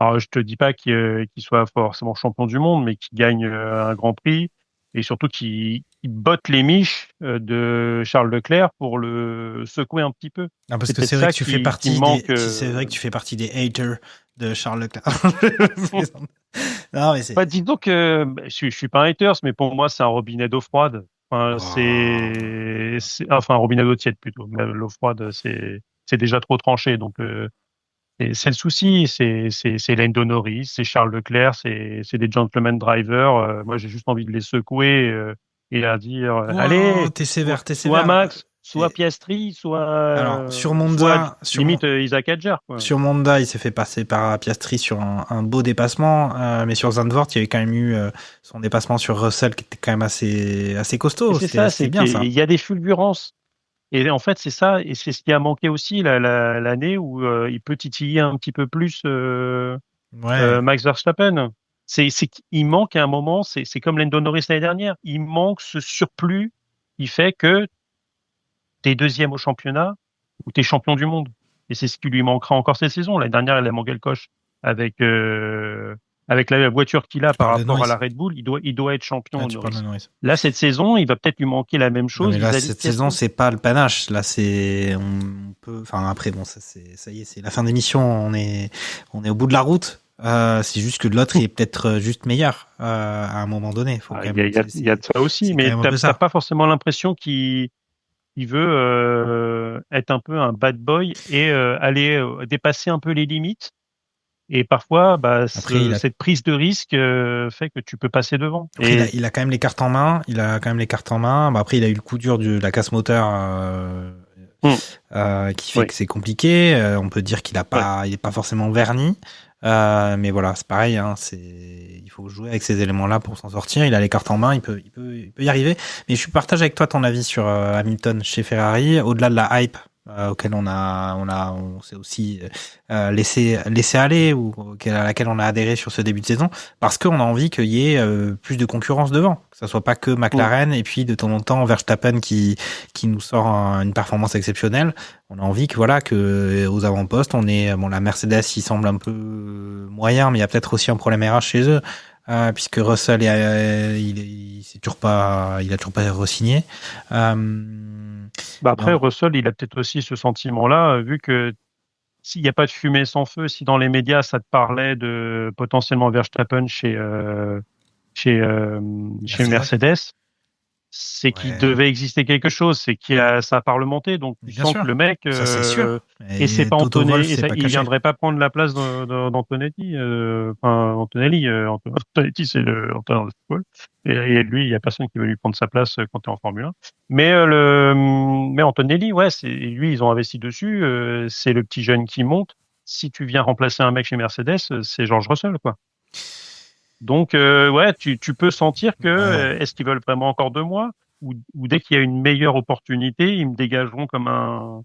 Alors, je te dis pas qu'il soit forcément champion du monde, mais qu'il gagne un Grand Prix et surtout qu'il botte les miches de Charles Leclerc pour le secouer un petit peu. Non, parce que c'est vrai que tu fais partie c'est vrai que tu fais partie des haters de Charles Leclerc. Non, mais disons que je suis pas un haters, mais pour moi, c'est un robinet d'eau froide. Enfin, enfin, un robinet d'eau tiède plutôt. Mais l'eau froide, c'est déjà trop tranché. Donc, c'est le souci. C'est Lando Norris, c'est Charles Leclerc, c'est des gentleman drivers. Moi, j'ai juste envie de les secouer et à dire, allez, t'es sévère. Soit Max, soit Piastri, soit. Alors, sur Monza, limite Isaac Adjar. Sur Monza, il s'est fait passer par Piastri sur un beau dépassement, mais sur Zandvoort, il y avait quand même eu son dépassement sur Russell qui était quand même assez costaud. C'est bien ça. Il y a des fulgurances. Et en fait, c'est ça, et c'est ce qui a manqué aussi l'année où il peut titiller un petit peu plus Max Verstappen. C'est qu'il manque à un moment, c'est comme Lando Norris l'année dernière, il manque ce surplus qui fait que t'es deuxième au championnat ou t'es champion du monde. Et c'est ce qui lui manquera encore cette saison. L'année dernière, il a manqué le coche avec la voiture qu'il a par rapport à la Red Bull. Il doit être champion. Norris. Là, cette saison, il va peut-être lui manquer la même chose. Non, mais là, cette saison, c'est pas le panache. Là, on peut, enfin, après, bon, ça y est, c'est la fin d'émission. On est au bout de la route. C'est juste que l'autre est peut-être juste meilleur à un moment donné. Il y a de ça aussi, mais t'as pas forcément l'impression qu'il veut être un peu un bad boy et aller dépasser un peu les limites. Et parfois, cette prise de risque fait que tu peux passer devant. Après, il a quand même les cartes en main. Après, il a eu le coup dur de la casse moteur qui fait que c'est compliqué. On peut dire qu'il est pas forcément verni. Mais voilà, c'est pareil. Il faut jouer avec ces éléments-là pour s'en sortir. Il a les cartes en main. Il peut y arriver. Mais je partage avec toi ton avis sur Hamilton chez Ferrari. Au-delà de la hype auquel on s'est aussi laissé aller ou à laquelle on a adhéré sur ce début de saison, parce qu'on a envie qu'il y ait plus de concurrence devant, que ça soit pas que McLaren et puis de temps en temps Verstappen qui nous sort une performance exceptionnelle. On a envie que aux avant-postes on ait la Mercedes il semble un peu moyen, mais il y a peut-être aussi un problème RH chez eux. Puisque Russell il a toujours pas re-signé. Après Russell, il a peut-être aussi ce sentiment-là, vu que s'il n'y a pas de fumée sans feu, si dans les médias ça te parlait de potentiellement Verstappen chez Mercedes, c'est qu'il devait exister quelque chose, c'est ça a parlementé, donc tu sens que le mec, ça, c'est sûr. Et c'est pas Antonelli, il viendrait pas prendre la place d'Antonelli, Antonelli, c'est le entraîneur de football, et lui, il y a personne qui veut lui prendre sa place quand tu es en Formule 1. Mais Antonelli, ouais, lui, ils ont investi dessus, c'est le petit jeune qui monte. Si tu viens remplacer un mec chez Mercedes, c'est George Russell, quoi. Donc, ouais, tu peux sentir que est-ce qu'ils veulent vraiment encore 2 mois, ou dès qu'il y a une meilleure opportunité, ils me dégageront comme un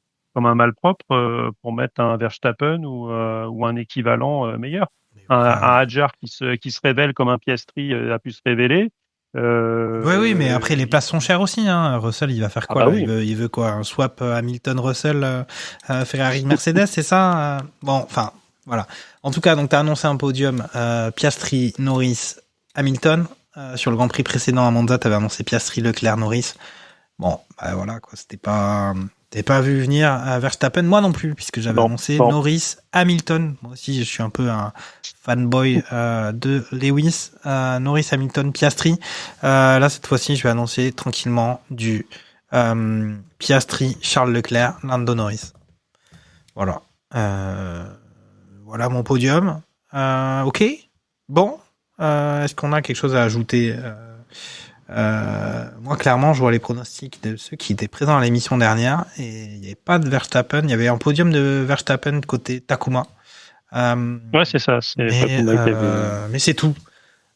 malpropre pour mettre un Verstappen ou un équivalent meilleur. Un Hadjar qui se révèle comme un Piastri a pu se révéler. Oui, mais après les places sont chères aussi. Hein. Russell, il va faire quoi là, il veut quoi, un swap Hamilton-Russell, Ferrari-Mercedes, c'est ça Bon, enfin. Voilà. En tout cas, donc tu as annoncé un podium Piastri, Norris, Hamilton. Sur le Grand Prix précédent à Monza, tu avais annoncé Piastri, Leclerc, Norris. Bon, voilà quoi, t'avais pas vu venir Verstappen, moi non plus, puisque j'avais annoncé Norris, Hamilton. Moi aussi, je suis un peu un fanboy de Lewis. Norris, Hamilton, Piastri. Là, cette fois-ci, je vais annoncer tranquillement du Piastri, Charles Leclerc, Lando Norris. Voilà. Voilà mon podium. Ok. Bon. Est-ce qu'on a quelque chose à ajouter Moi, clairement, je vois les pronostics de ceux qui étaient présents à l'émission dernière et il n'y avait pas de Verstappen. Il y avait un podium de Verstappen côté Takuma. Ouais, c'est ça. Mais c'est tout.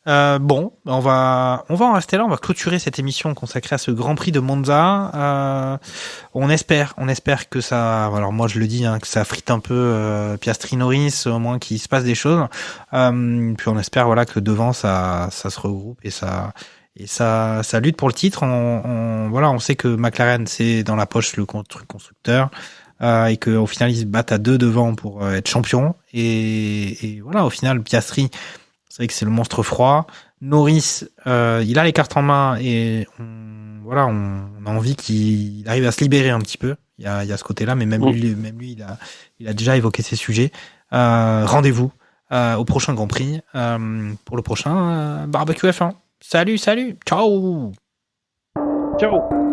Bon, on va en rester là. On va clôturer cette émission consacrée à ce Grand Prix de Monza. On espère que ça. Alors moi je le dis, que ça frite un peu Piastri Norris, au moins qu'il se passe des choses. Puis on espère que devant ça se regroupe et ça lutte pour le titre. On sait que McLaren c'est dans la poche le constructeur. Et qu'au final ils se battent à 2 devant pour être champion. Et voilà, au final Piastri. C'est vrai que c'est le monstre froid. Norris, il a les cartes en main et on a envie qu'il arrive à se libérer un petit peu. Il y a ce côté-là, mais même lui, il a déjà évoqué ces sujets. Rendez-vous au prochain Grand Prix pour le prochain Barbecue F1. Salut, ciao. Ciao.